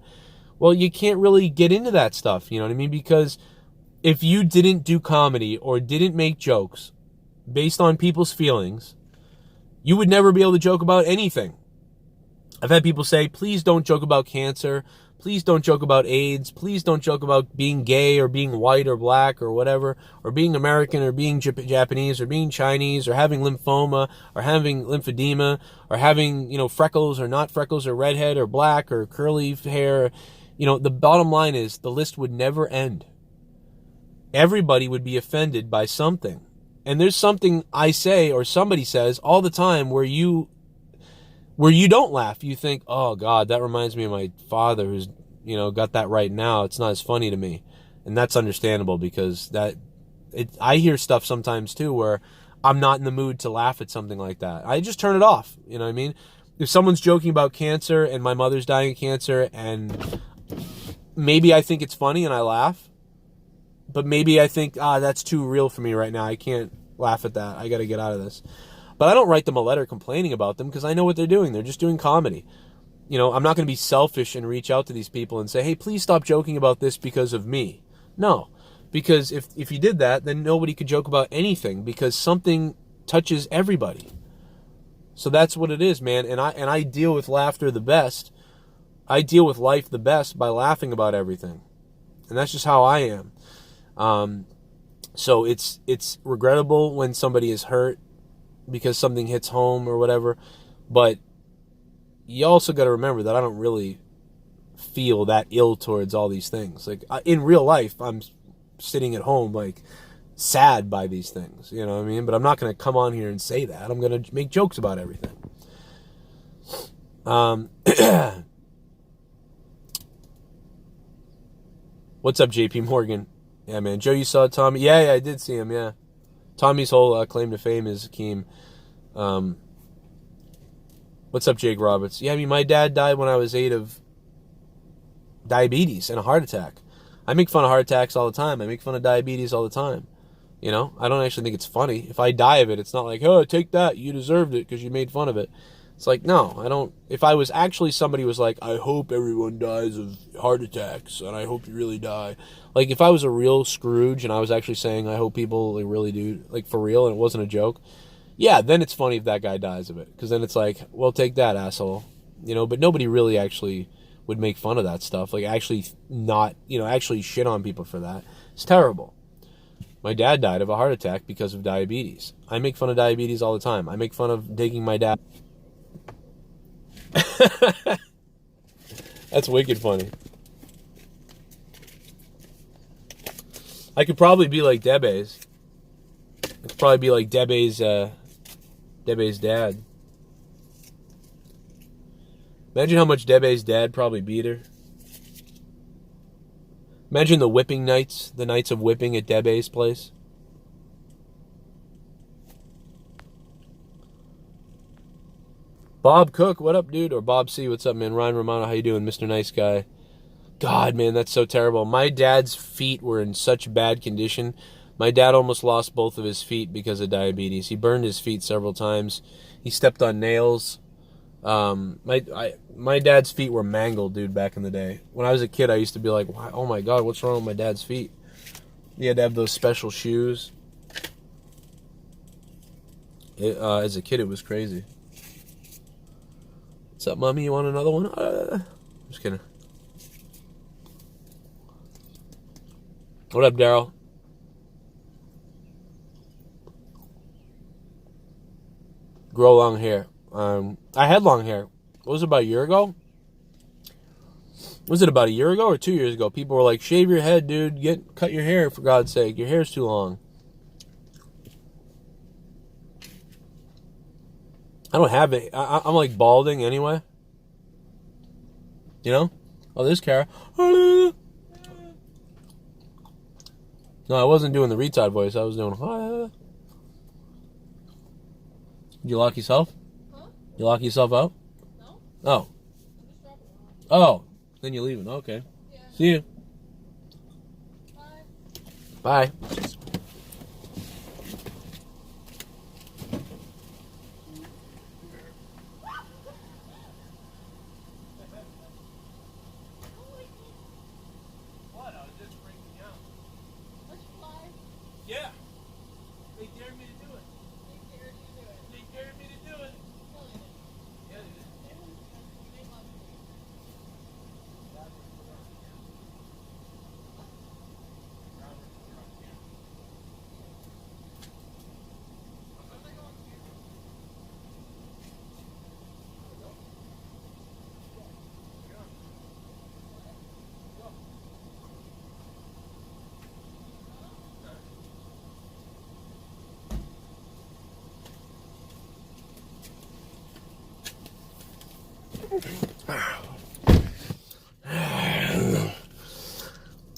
Well, you can't really get into that stuff, you know what I mean? Because if you didn't do comedy or didn't make jokes based on people's feelings, you would never be able to joke about anything. I've had people say, please don't joke about cancer. Please don't joke about AIDS. Please don't joke about being gay or being white or black or whatever, or being American or being Japanese or being Chinese or having lymphoma or having lymphedema or having, you know, freckles or not freckles or redhead or black or curly hair. You know, the bottom line is the list would never end. everybody would be offended by something. And there's something I say or somebody says all the time where you don't laugh. You think, oh God, that reminds me of my father who's, got that right now. It's not as funny to me. And that's understandable because I hear stuff sometimes too where I'm not in the mood to laugh at something like that. I just turn it off. You know what I mean? If someone's joking about cancer and my mother's dying of cancer and maybe I think it's funny and I laugh, but maybe I think, that's too real for me right now. I can't laugh at that. I got to get out of this. But I don't write them a letter complaining about them because I know what they're doing. They're just doing comedy. I'm not going to be selfish and reach out to these people and say, hey, please stop joking about this because of me. No. Because if you did that, then nobody could joke about anything because something touches everybody. So that's what it is, man. And I deal with laughter the best. I deal with life the best by laughing about everything. And that's just how I am. So it's regrettable when somebody is hurt because something hits home or whatever. But you also got to remember that I don't really feel that ill towards all these things. Like in real life, I'm sitting at home like sad by these things, you know what I mean? But I'm not going to come on here and say that. I'm going to make jokes about everything. What's up, JP Morgan? Yeah, man. Joe, you saw Tommy? Yeah, I did see him, yeah. Tommy's whole claim to fame is Akeem. What's up, Jake Roberts? Yeah, I mean, my dad died when I was 8 of diabetes and a heart attack. I make fun of heart attacks all the time. I make fun of diabetes all the time. I don't actually think it's funny. If I die of it, it's not like, oh, take that. You deserved it because you made fun of it. It's like, no, I don't. If I was actually somebody was like, I hope everyone dies of heart attacks and I hope you really die. Like, if I was a real Scrooge and I was actually saying, I hope people really do, like, for real, and it wasn't a joke, yeah, then it's funny if that guy dies of it. Because then it's like, well, take that, asshole. But nobody really actually would make fun of that stuff. Like, actually not, actually shit on people for that. It's terrible. My dad died of a heart attack because of diabetes. I make fun of diabetes all the time. I make fun of taking my dad. That's wicked funny. I could probably be like Debe's. I could probably be like Debe's dad. Imagine how much Debe's dad probably beat her. Imagine the whipping nights, the nights of whipping at Debe's place. Bob Cook, what up, dude? Or Bob C, what's up, man? Ryan Romano, how you doing? Mr. Nice Guy. God, man, that's so terrible. My dad's feet were in such bad condition. My dad almost lost both of his feet because of diabetes. He burned his feet several times. He stepped on nails. My dad's feet were mangled, dude, back in the day. When I was a kid, I used to be like, oh my God, what's wrong with my dad's feet? He had to have those special shoes. As a kid, it was crazy. What's up, mommy? You want another one? Just kidding. What up, Daryl? Grow long hair. I had long hair. What was it, about a year ago? Was it about a year ago or 2 years ago? People were like, shave your head, dude. Cut your hair, for God's sake. Your hair's too long. I don't have it. I'm like balding anyway. Oh, there's Kara. No, I wasn't doing the retard voice. I was doing, You lock yourself? Huh? You lock yourself out? No. Oh. I'm just dropping it off. Oh. Then you're leaving. Okay. Yeah. See you. Bye. Bye. What? I was just freaking out. Let's fly. Yeah. They dared me to do it. They dared you to do it. They dared me to do it. No, they didn't. Yeah, they did. They love you.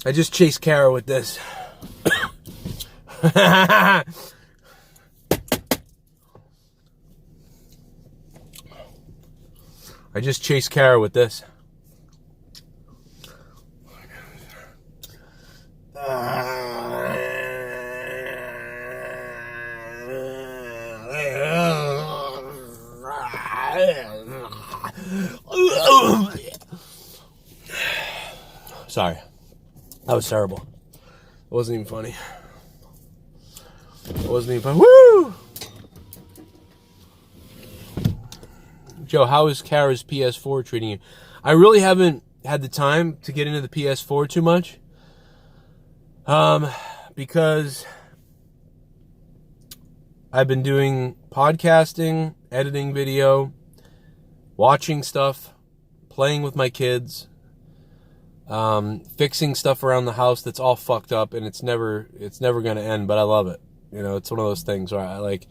I just chased Kara with this. I just chased Kara with this. Sorry. That was terrible. It wasn't even funny. It wasn't even funny. Woo! Joe, how is Kara's PS4 treating you? I really haven't had the time to get into the PS4 too much. Because I've been doing podcasting, editing video, watching stuff, playing with my kids, fixing stuff around the house that's all fucked up, and it's never going to end, but I love it. You know, it's one of those things where I like...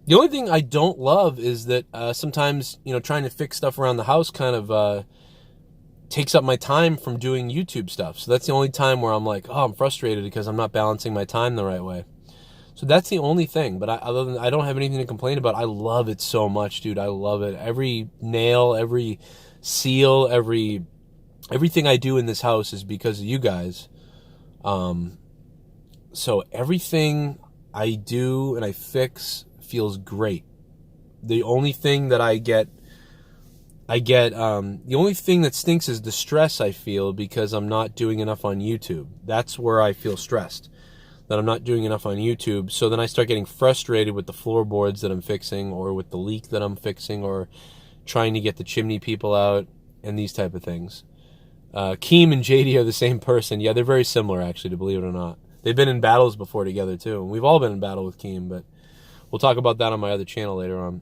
The only thing I don't love is that sometimes, you know, trying to fix stuff around the house kind of takes up my time from doing YouTube stuff. So that's the only time where I'm like, oh, I'm frustrated because I'm not balancing my time the right way. So that's the only thing. But other than I don't have anything to complain about. I love it so much, dude. I love it. Every nail, every seal, everything I do in this house is because of you guys. So everything I do and I fix feels great. The only thing that the only thing that stinks is the stress I feel because I'm not doing enough on YouTube. That's where I feel stressed, that I'm not doing enough on YouTube. So then I start getting frustrated with the floorboards that I'm fixing, or with the leak that I'm fixing, or trying to get the chimney people out, and these type of things. Keem and JD are the same person. Yeah, they're very similar, actually, to believe it or not. They've been in battles before together, too. And we've all been in battle with Keem, but we'll talk about that on my other channel later on.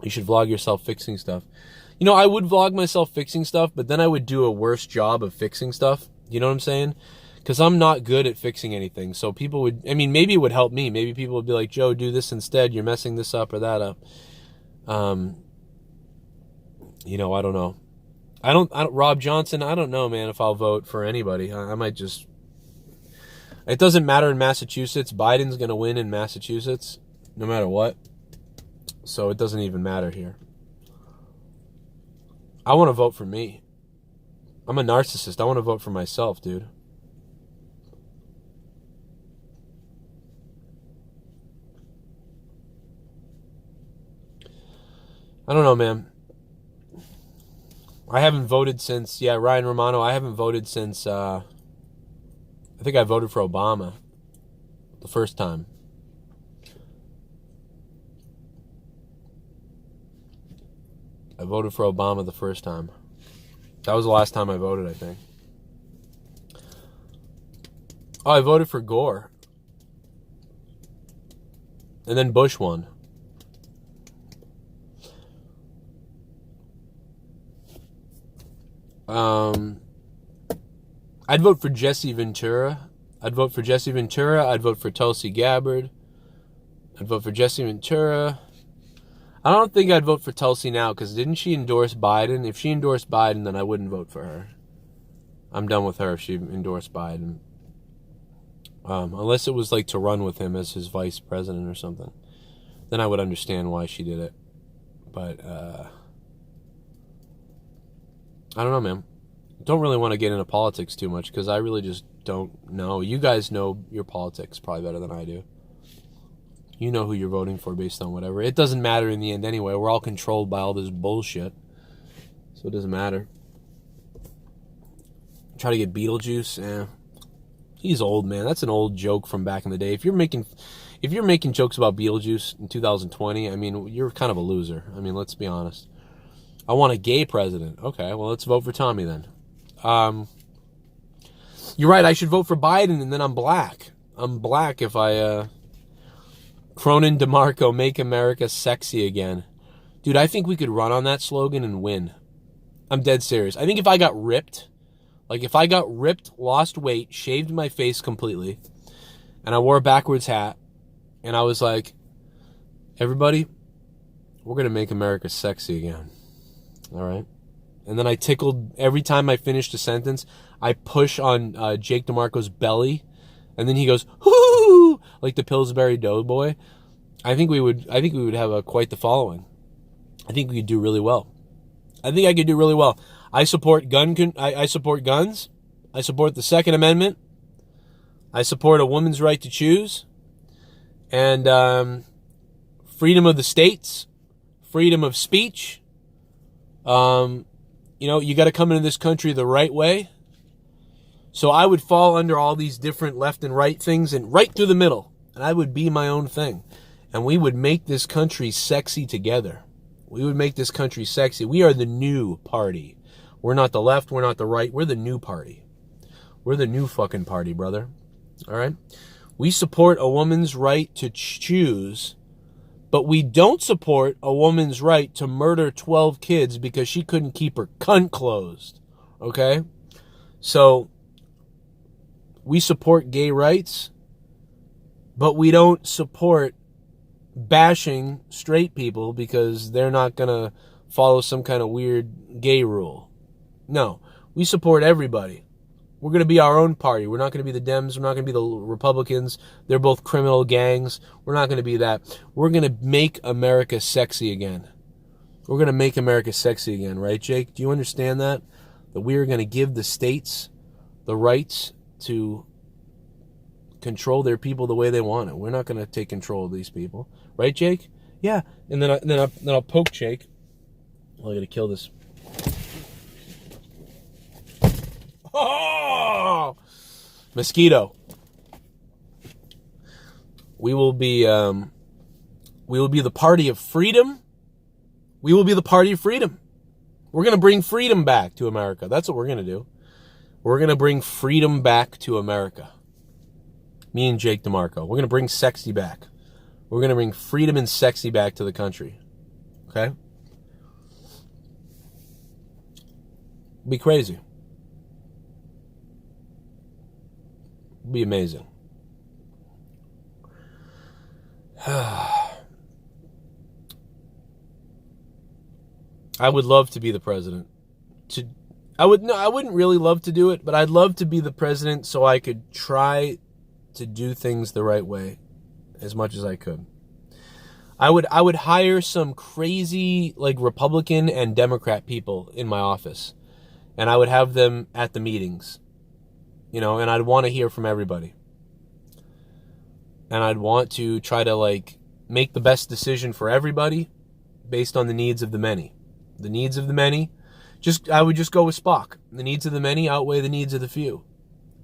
You should vlog yourself fixing stuff. You know, I would vlog myself fixing stuff, but then I would do a worse job of fixing stuff. You know what I'm saying? Because I'm not good at fixing anything. So people would, I mean, maybe it would help me. Maybe people would be like, Joe, do this instead. You're messing this up or that up. You know, I don't know. I don't Rob Johnson, I don't know, man, if I'll vote for anybody. I might just... It doesn't matter in Massachusetts. Biden's going to win in Massachusetts, no matter what. So it doesn't even matter here. I want to vote for me. I'm a narcissist. I want to vote for myself, dude. I don't know, man. I haven't voted since, Ryan Romano, I haven't voted since, I think I voted for Obama the first time. I voted for Obama the first time. That was the last time I voted, I think. Oh, I voted for Gore. And then Bush won. I'd vote for Jesse Ventura. I'd vote for Jesse Ventura. I'd vote for Tulsi Gabbard. I'd vote for Jesse Ventura. I don't think I'd vote for Tulsi now, because didn't she endorse Biden? If she endorsed Biden, then I wouldn't vote for her. I'm done with her if she endorsed Biden. Unless it was like to run with him as his vice president or something. Then I would understand why she did it. But, I don't know, man. Don't really want to get into politics too much, because I really just don't know. You guys know your politics probably better than I do. You know who you're voting for based on whatever. It doesn't matter in the end anyway. We're all controlled by all this bullshit. So it doesn't matter. Try to get Beetlejuice. He's old, man. That's an old joke from back in the day. If you're making jokes about Beetlejuice in 2020, I mean, you're kind of a loser. I mean, let's be honest. I want a gay president. Okay, well, let's vote for Tommy then. You're right, I should vote for Biden, and then I'm black. I'm black if I, Cronin DeMarco, make America sexy again. Dude, I think we could run on that slogan and win. I'm dead serious. I think if I got ripped, lost weight, shaved my face completely, and I wore a backwards hat, and I was like, everybody, we're going to make America sexy again. All right. And then I tickled every time I finished a sentence. I push on Jake DeMarco's belly, and then he goes, "Hoo!" like the Pillsbury Doughboy. I think we would have quite the following. I think we could do really well. I think I could do really well. I support I support guns. I support the Second Amendment. I support a woman's right to choose, and freedom of the states, freedom of speech. You know, you got to come into this country the right way. So I would fall under all these different left and right things and right through the middle. And I would be my own thing. And we would make this country sexy together. We would make this country sexy. We are the new party. We're not the left. We're not the right. We're the new party. We're the new fucking party, brother. All right? We support a woman's right to choose, but we don't support a woman's right to murder 12 kids because she couldn't keep her cunt closed. Okay? So, we support gay rights, but we don't support bashing straight people because they're not going to follow some kind of weird gay rule. No, we support everybody. We're going to be our own party. We're not going to be the Dems. We're not going to be the Republicans. They're both criminal gangs. We're not going to be that. We're going to make America sexy again. We're going to make America sexy again, right, Jake? Do you understand that? That we are going to give the states the rights to control their people the way they want it. We're not going to take control of these people. Right, Jake? Yeah. And then I'll poke Jake. Oh, I got to kill this. Oh! Mosquito. We will be the party of freedom. We will be the party of freedom. We're going to bring freedom back to America. That's what we're going to do. We're going to bring freedom back to America. Me and Jake DeMarco. We're going to bring sexy back. We're going to bring freedom and sexy back to the country. Okay? Be crazy. Be amazing. I would love to be the president. I wouldn't really love to do it, but I'd love to be the president so I could try to do things the right way as much as I could. I would hire some crazy like Republican and Democrat people in my office, and I would have them at the meetings. You know, and I'd want to hear from everybody. And I'd want to try to, like, make the best decision for everybody based on the needs of the many. The needs of the many, I would just go with Spock. The needs of the many outweigh the needs of the few.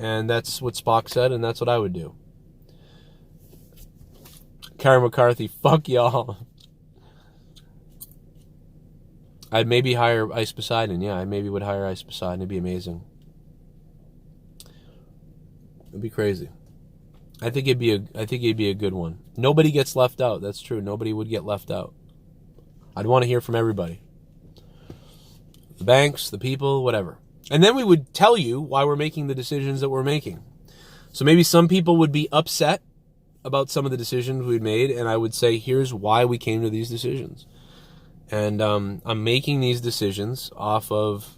And that's what Spock said, and that's what I would do. Karen McCarthy, fuck y'all. I'd maybe hire Ice Poseidon. Yeah, I maybe would hire Ice Poseidon. It'd be amazing. It'd be crazy. I think it'd be a good one. Nobody gets left out. That's true. Nobody would get left out. I'd want to hear from everybody. The banks, the people, whatever. And then we would tell you why we're making the decisions that we're making. So maybe some people would be upset about some of the decisions we'd made, and I would say, here's why we came to these decisions. And I'm making these decisions off of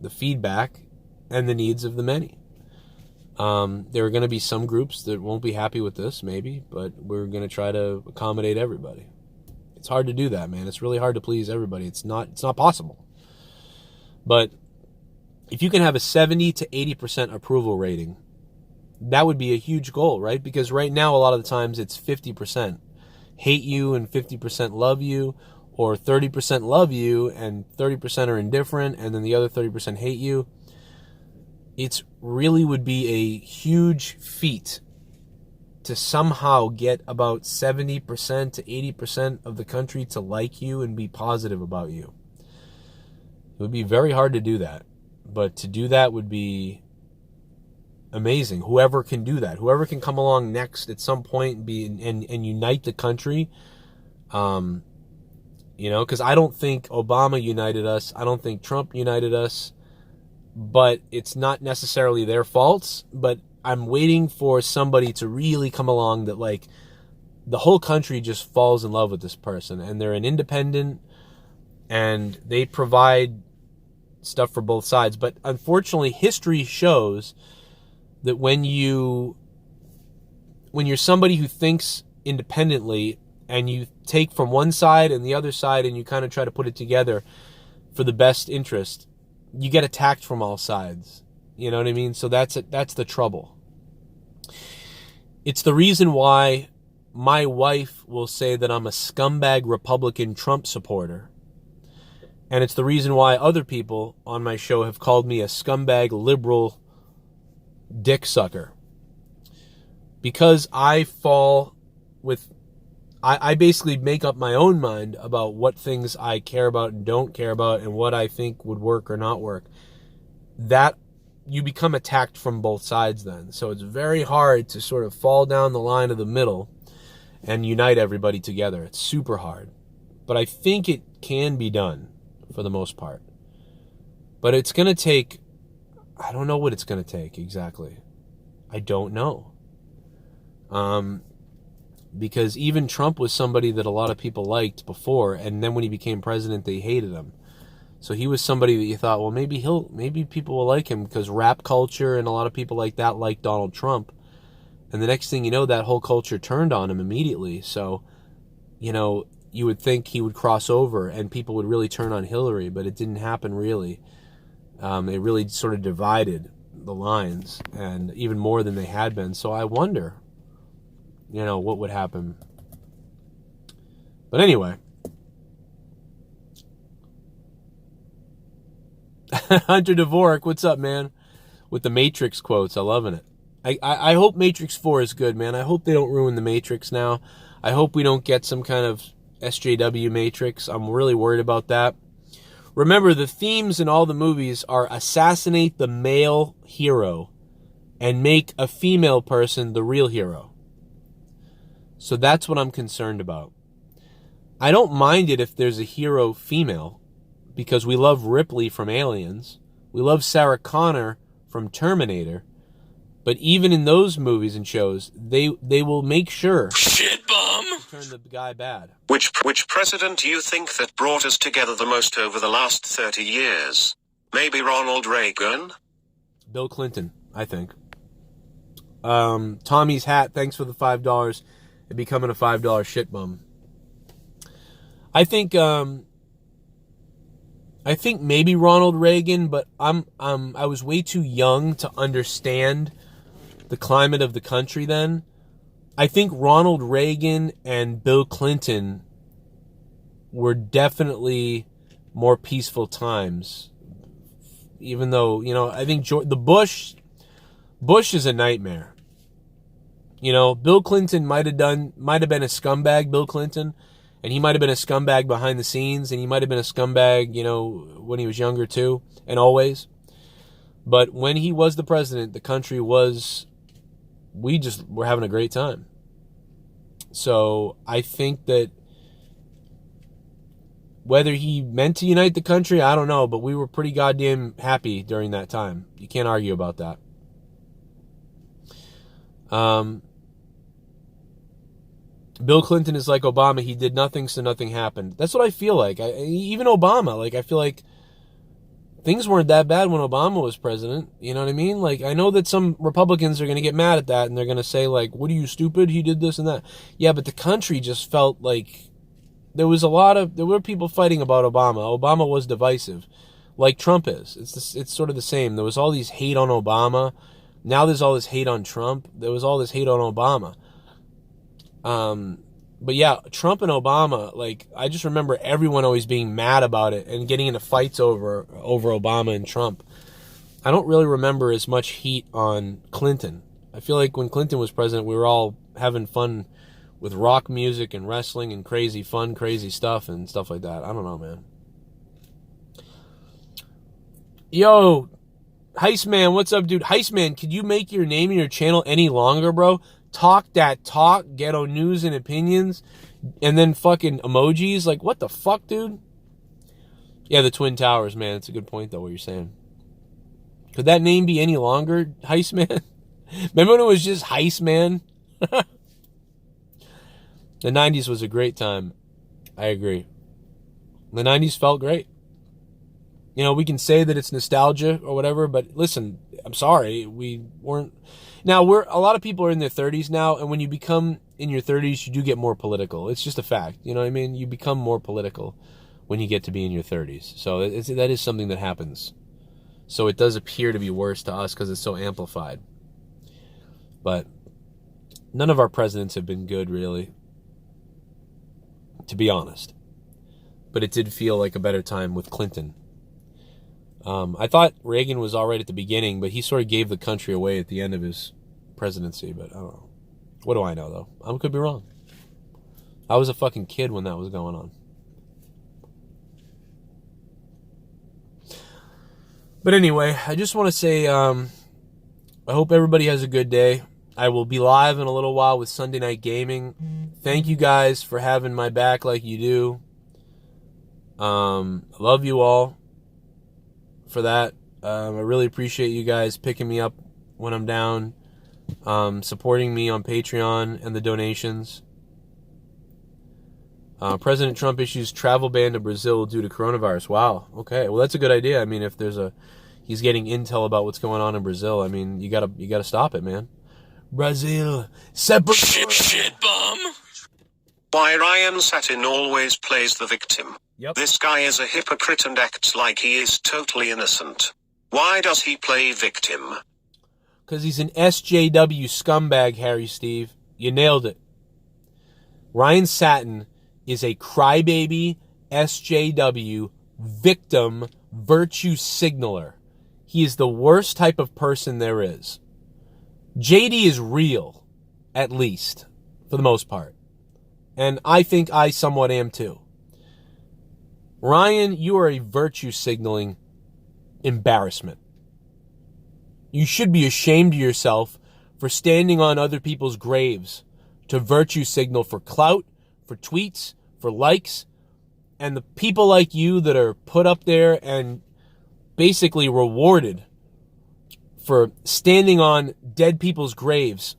the feedback and the needs of the many. There are going to be some groups that won't be happy with this, maybe, but we're going to try to accommodate everybody. It's hard to do that, man. It's really hard to please everybody. It's not possible. But if you can have a 70 to 80% approval rating, that would be a huge goal, right? Because right now, a lot of the times, it's 50% hate you and 50% love you, or 30% love you and 30% are indifferent, and then the other 30% hate you. It really would be a huge feat to somehow get about 70% to 80% of the country to like you and be positive about you. It would be very hard to do that, but to do that would be amazing. Whoever can do that, whoever can come along next at some point and unite the country, because I don't think Obama united us. I don't think Trump united us. But it's not necessarily their faults, but I'm waiting for somebody to really come along that, like, the whole country just falls in love with this person, and they're an independent, and they provide stuff for both sides. But unfortunately, history shows that when you're somebody who thinks independently and you take from one side and the other side and you kind of try to put it together for the best interest, you get attacked from all sides. You know what I mean? So that's the trouble. It's the reason why my wife will say that I'm a scumbag Republican Trump supporter. And it's the reason why other people on my show have called me a scumbag liberal dick sucker. Because I fall with... I basically make up my own mind about what things I care about and don't care about and what I think would work or not work. That you become attacked from both sides then. So it's very hard to sort of fall down the line of the middle and unite everybody together. It's super hard. But I think it can be done for the most part. But it's going to take... I don't know what it's going to take exactly. I don't know. Because even Trump was somebody that a lot of people liked before, and then when he became president, they hated him. So he was somebody that you thought, well, maybe people will like him because rap culture and a lot of people like that like Donald Trump. And the next thing you know, that whole culture turned on him immediately. So, you know, you would think he would cross over and people would really turn on Hillary, but it didn't happen really. They really sort of divided the lines, and even more than they had been. So I wonder, you know, what would happen. But anyway. Hunter Dvorak, what's up, man? With the Matrix quotes, I'm loving it. I hope Matrix 4 is good, man. I hope they don't ruin the Matrix now. I hope we don't get some kind of SJW Matrix. I'm really worried about that. Remember, the themes in all the movies are assassinate the male hero and make a female person the real hero. So that's what I'm concerned about. I don't mind it if there's a hero female, because we love Ripley from Aliens. We love Sarah Connor from Terminator. But even in those movies and shows, they will make sure Shit bum to turn the guy bad. Which president do you think that brought us together the most over the last 30 years? Maybe Ronald Reagan? Bill Clinton, I think. Tommy's Hat, thanks for the $5 and becoming a $5 shit bum. I think maybe Ronald Reagan, but I was way too young to understand the climate of the country then. I think Ronald Reagan and Bill Clinton were definitely more peaceful times. Even though, you know, I think the Bush is a nightmare. You know, Bill Clinton might have been a scumbag, Bill Clinton, and he might have been a scumbag behind the scenes, and he might have been a scumbag, you know, when he was younger too, and always. But when he was the president, the country was, we just were having a great time. So I think that whether he meant to unite the country, I don't know, but we were pretty goddamn happy during that time. You can't argue about that. Bill Clinton is like Obama. He did nothing, so nothing happened. That's what I feel like. Even Obama, like, I feel like things weren't that bad when Obama was president. You know what I mean? Like, I know that some Republicans are going to get mad at that, and they're going to say, like, what are you, stupid? He did this and that. Yeah, but the country just felt like there were people fighting about Obama. Obama was divisive, like Trump is. It's sort of the same. There was all these hate on Obama. Now there's all this hate on Trump. There was all this hate on Obama. But yeah, Trump and Obama, like, I just remember everyone always being mad about it and getting into fights over Obama and Trump. I don't really remember as much heat on Clinton. I feel like when Clinton was president, we were all having fun with rock music and wrestling and crazy stuff and stuff like that. I don't know, man. Yo, Heistman, what's up, dude? Heistman, could you make your name and your channel any longer, bro? Talk that talk, ghetto news and opinions, and then fucking emojis. Like, what the fuck, dude? Yeah, the Twin Towers, man. It's a good point, though, what you're saying. Could that name be any longer, Heistman? Remember when it was just Heistman? The 90s was a great time. I agree. The 90s felt great. You know, we can say that it's nostalgia or whatever, but listen, I'm sorry, we weren't. Now, a lot of people are in their 30s now, and when you become in your 30s, you do get more political. It's just a fact. You know what I mean? You become more political when you get to be in your 30s. So that is something that happens. So it does appear to be worse to us because it's so amplified. But none of our presidents have been good, really, to be honest. But it did feel like a better time with Clinton. I thought Reagan was all right at the beginning, but he sort of gave the country away at the end of his presidency. But I don't know. What do I know, though? I could be wrong. I was a fucking kid when that was going on. But anyway, I just want to say I hope everybody has a good day. I will be live in a little while with Sunday Night Gaming. Thank you guys for having my back like you do. I love you all for that. I really appreciate you guys picking me up when I'm down, supporting me on Patreon and the donations. President Trump issues travel ban to Brazil due to coronavirus. Wow. Okay. Well, that's a good idea. I mean, if he's getting intel about what's going on in Brazil, I mean, you gotta stop it, man. Brazil, separate. Shit, bum. Why Ryan Satin always plays the victim. Yep. This guy is a hypocrite and acts like he is totally innocent. Why does he play victim? Because he's an SJW scumbag, Harry Steve. You nailed it. Ryan Satin is a crybaby SJW victim virtue signaler. He is the worst type of person there is. JD is real, at least, for the most part. And I think I somewhat am too. Ryan, you are a virtue signaling embarrassment. You should be ashamed of yourself for standing on other people's graves to virtue signal for clout, for tweets, for likes, and the people like you that are put up there and basically rewarded for standing on dead people's graves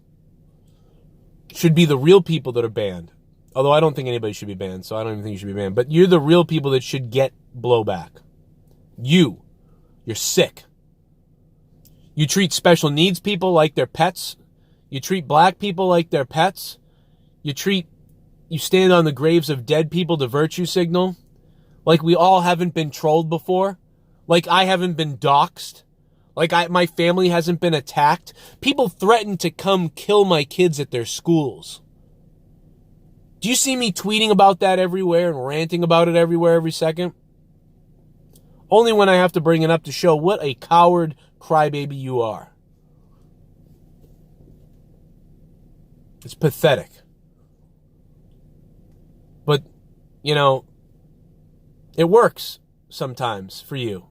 should be the real people that are banned. Although I don't think anybody should be banned, so I don't even think you should be banned. But you're the real people that should get blowback. You're sick. You treat special needs people like they're pets. You treat black people like they're pets. You stand on the graves of dead people to virtue signal. Like we all haven't been trolled before. Like I haven't been doxxed. Like my family hasn't been attacked. People threaten to come kill my kids at their schools. Do you see me tweeting about that everywhere and ranting about it everywhere every second? Only when I have to bring it up to show what a coward crybaby you are. It's pathetic. But, you know, it works sometimes for you.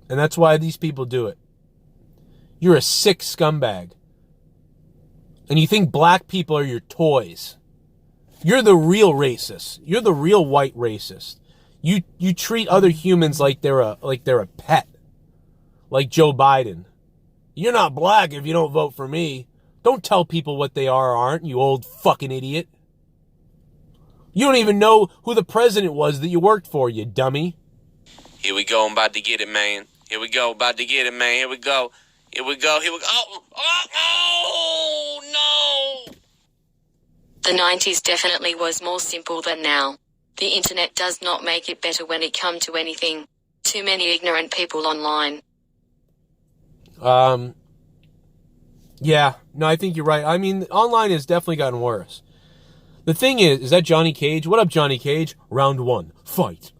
And that's why these people do it. You're a sick scumbag. And you think black people are your toys. You're the real racist. You're the real white racist. You treat other humans like they're a pet. Like Joe Biden. You're not black if you don't vote for me. Don't tell people what they are or aren't, you old fucking idiot. You don't even know who the president was that you worked for, you dummy. Here we go, I'm about to get it, man. Here we go, about to get it, man. Here we go. Here we go, here we go. Oh, no! The 90s definitely was more simple than now. The internet does not make it better when it comes to anything. Too many ignorant people online. Yeah, no, I think you're right. I mean, online has definitely gotten worse. The thing is that Johnny Cage? What up, Johnny Cage? Round 1, fight.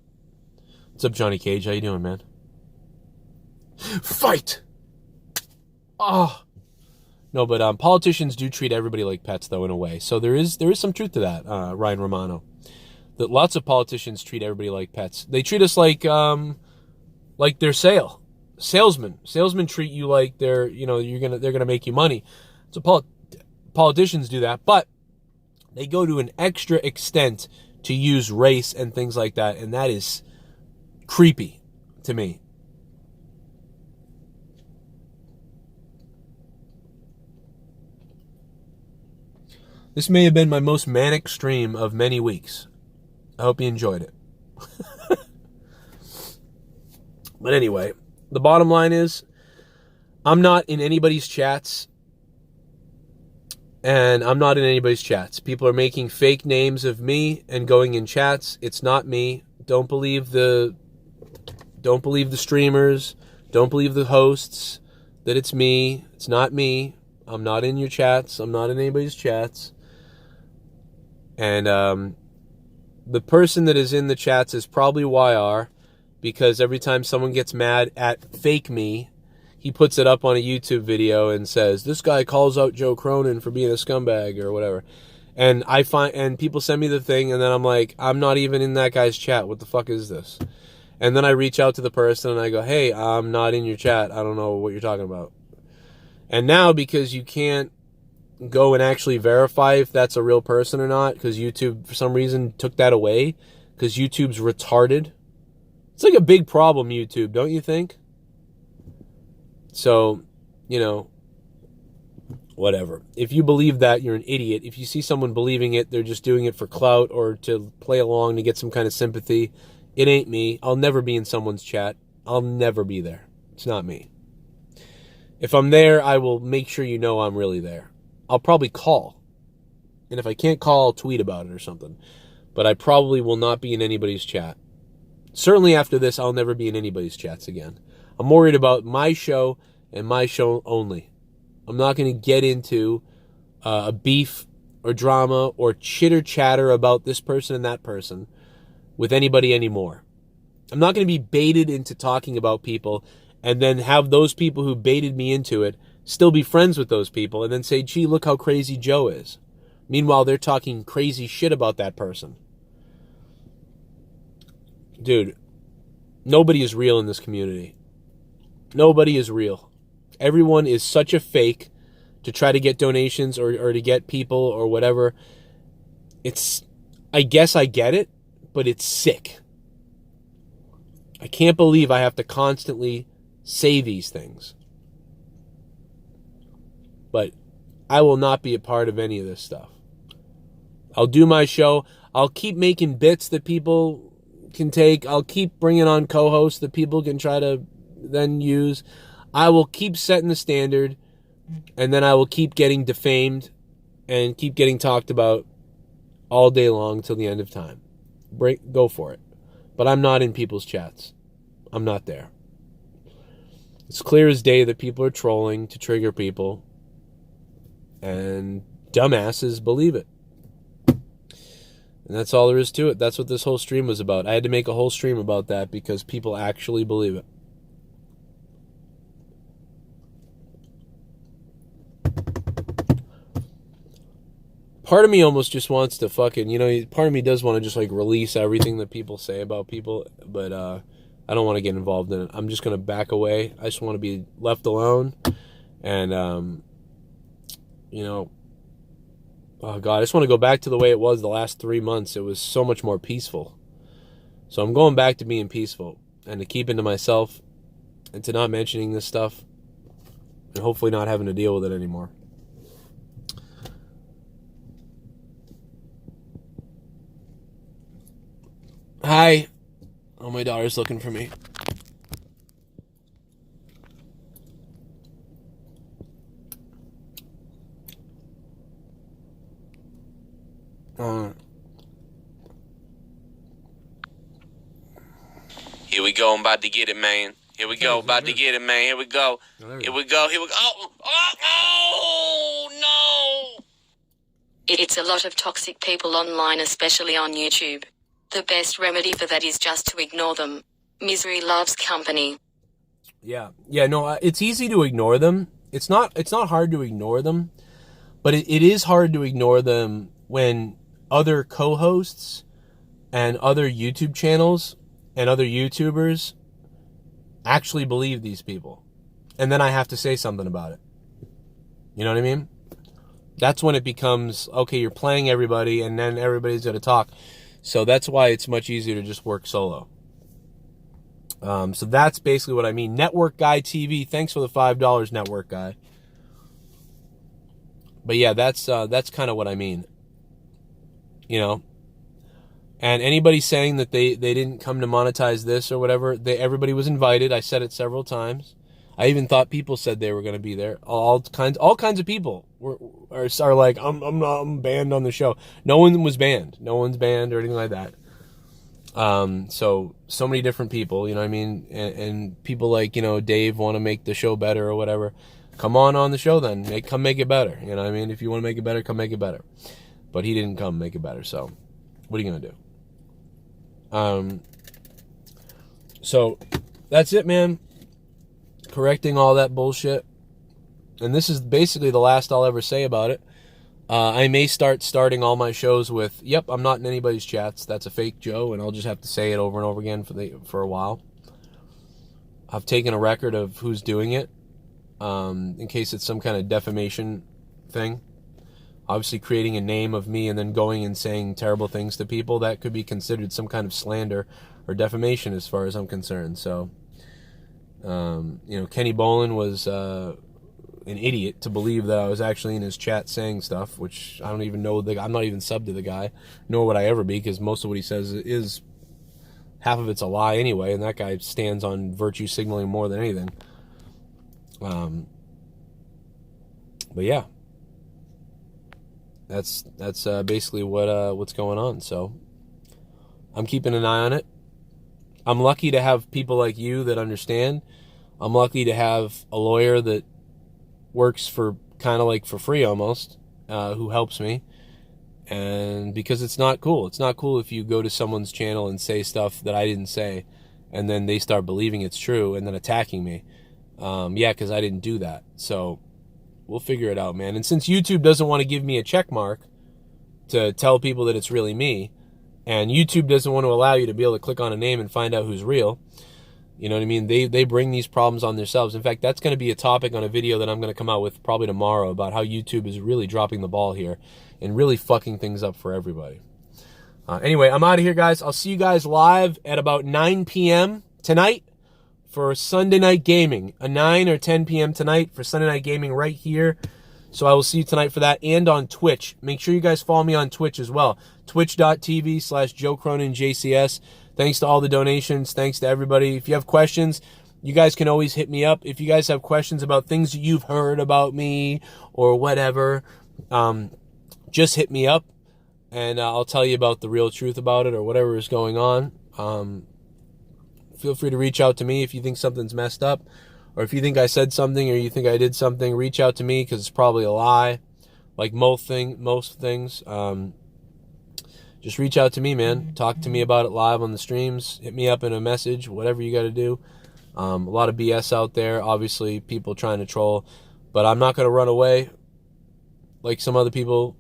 What's up, Johnny Cage? How you doing, man? Fight! Oh. No, but politicians do treat everybody like pets, though, in a way. So there is some truth to that, Ryan Romano. That lots of politicians treat everybody like pets. They treat us like they're salesmen. Salesmen treat you like they're gonna make you money. So politicians do that, but they go to an extra extent to use race and things like that, and that is creepy to me. This may have been my most manic stream of many weeks. I hope you enjoyed it. But anyway, the bottom line is, I'm not in anybody's chats. And I'm not in anybody's chats. People are making fake names of me and going in chats. It's not me. Don't believe the streamers. Don't believe the hosts that it's me. It's not me. I'm not in your chats. I'm not in anybody's chats. And the person that is in the chats is probably YR, because every time someone gets mad at fake me, he puts it up on a YouTube video and says, this guy calls out Joe Cronin for being a scumbag or whatever. And people send me the thing, and then I'm like, I'm not even in that guy's chat. What the fuck is this? And then I reach out to the person and I go, hey, I'm not in your chat. I don't know what you're talking about. And now, because you can't go and actually verify if that's a real person or not, because YouTube, for some reason, took that away, because YouTube's retarded. It's like a big problem, YouTube, don't you think? So, whatever. If you believe that, you're an idiot. If you see someone believing it, they're just doing it for clout or to play along to get some kind of sympathy. It ain't me. I'll never be in someone's chat. I'll never be there. It's not me. If I'm there, I will make sure you know I'm really there. I'll probably call. And if I can't call, I'll tweet about it or something. But I probably will not be in anybody's chat. Certainly after this, I'll never be in anybody's chats again. I'm worried about my show and my show only. I'm not going to get into a beef or drama or chitter chatter about this person and that person with anybody anymore. I'm not going to be baited into talking about people and then have those people who baited me into it still be friends with those people and then say, gee, look how crazy Joe is. Meanwhile, they're talking crazy shit about that person. Dude, nobody is real in this community. Nobody is real. Everyone is such a fake to try to get donations or to get people or whatever. I guess I get it, but it's sick. I can't believe I have to constantly say these things. But I will not be a part of any of this stuff. I'll do my show. I'll keep making bits that people can take. I'll keep bringing on co-hosts that people can try to then use. I will keep setting the standard, and then I will keep getting defamed and keep getting talked about all day long till the end of time. Go for it. But I'm not in people's chats. I'm not there. It's clear as day that people are trolling to trigger people, and dumbasses believe it. And that's all there is to it. That's what this whole stream was about. I had to make a whole stream about that because people actually believe it. Part of me almost just wants to fucking, part of me does want to just like release everything that people say about people, but I don't want to get involved in it. I'm just going to back away. I just want to be left alone. And, oh God, I just want to go back to the way it was the last 3 months. It was so much more peaceful. So I'm going back to being peaceful and to keeping to myself and to not mentioning this stuff and hopefully not having to deal with it anymore. Hi. Oh, my daughter's looking for me. Here we go, I'm about to get it, man. Here we go, about to get it, man. Here we go. Here we go, here we go. Oh, no! It's a lot of toxic people online, especially on YouTube. The best remedy for that is just to ignore them. Misery loves company. Yeah, no, it's easy to ignore them. It's not hard to ignore them, but it is hard to ignore them when other co-hosts and other YouTube channels and other YouTubers actually believe these people. And then I have to say something about it. You know what I mean? That's when it becomes, okay, you're playing everybody and then everybody's going to talk. So that's why it's much easier to just work solo. So that's basically what I mean. Network Guy TV, thanks for the $5, Network Guy. But yeah, that's kind of what I mean. And anybody saying that they didn't come to monetize this or whatever, everybody was invited. I said it several times. I even thought people said they were going to be there. All kinds of people are like, I'm banned on the show. No one was banned. No one's banned or anything like that. So many different people, you know what I mean? And people like, you know, Dave want to make the show better or whatever. Come on the show then. Come make it better. You know what I mean? If you want to make it better, come make it better. But he didn't come make it better. So what are you going to do? So that's it, man. Correcting all that bullshit. And this is basically the last I'll ever say about it. I may starting all my shows with, yep, I'm not in anybody's chats. That's a fake Joe, and I'll just have to say it over and over again for a while. I've taken a record of who's doing it, in case it's some kind of defamation thing. Obviously creating a name of me and then going and saying terrible things to people, that could be considered some kind of slander or defamation as far as I'm concerned. So, you know, Kenny Bolin was an idiot to believe that I was actually in his chat saying stuff, which I don't even know. I'm not even subbed to the guy, nor would I ever be, because most of what he says is, half of it's a lie anyway, and that guy stands on virtue signaling more than anything. But yeah, that's basically what's going on. So I'm keeping an eye on it. I'm lucky to have people like you that understand. I'm lucky to have a lawyer that works for kind of like for free almost, who helps me. And because it's not cool. It's not cool if you go to someone's channel and say stuff that I didn't say, and then they start believing it's true and then attacking me. Yeah, because I didn't do that. So we'll figure it out, man. And since YouTube doesn't want to give me a check mark to tell people that it's really me, and YouTube doesn't want to allow you to be able to click on a name and find out who's real, you know what I mean? They bring these problems on themselves. In fact, that's going to be a topic on a video that I'm going to come out with probably tomorrow about how YouTube is really dropping the ball here and really fucking things up for everybody. Anyway, I'm out of here, guys. I'll see you guys live at about 9 p.m. tonight for Sunday Night Gaming. 9 or 10 p.m. tonight for Sunday Night Gaming right here. So I will see you tonight for that, and on Twitch. Make sure you guys follow me on Twitch as well. Twitch.tv/JoeCroninJCS. Thanks to all the donations. Thanks to everybody. If you have questions, you guys can always hit me up. If you guys have questions about things that you've heard about me or whatever, just hit me up, and I'll tell you about the real truth about it or whatever is going on. Feel free to reach out to me if you think something's messed up, or if you think I said something or you think I did something. Reach out to me, because it's probably a lie, like most things. Just reach out to me, man. Talk to me about it live on the streams. Hit me up in a message, whatever you got to do. A lot of BS out there, obviously, people trying to troll, but I'm not going to run away like some other people.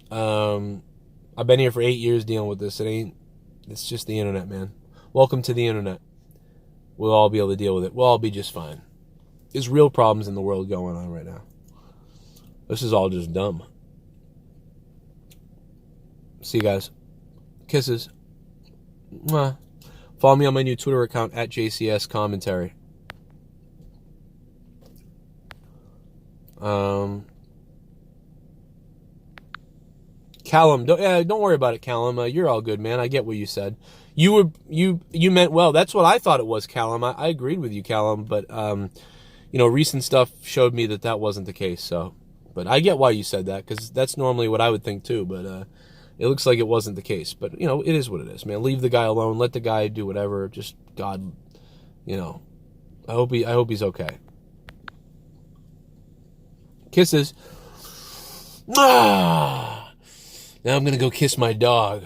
I've been here for 8 years dealing with this. It's just the internet, man. Welcome to the internet. We'll all be able to deal with it. We'll all be just fine. There's real problems in the world going on right now. This is all just dumb. See you guys. Kisses. Mwah. Follow me on my new Twitter account at JCS Commentary. Callum, don't worry about it, Callum. You're all good, man. I get what you said. You meant well. That's what I thought it was, Callum. I agreed with you, Callum, but you know, recent stuff showed me that wasn't the case. So, but I get why you said that, because that's normally what I would think too. But it looks like it wasn't the case. But you know, it is what it is, man. Leave the guy alone. Let the guy do whatever. Just God, you know. I hope he's okay. Kisses. Now I'm gonna go kiss my dog.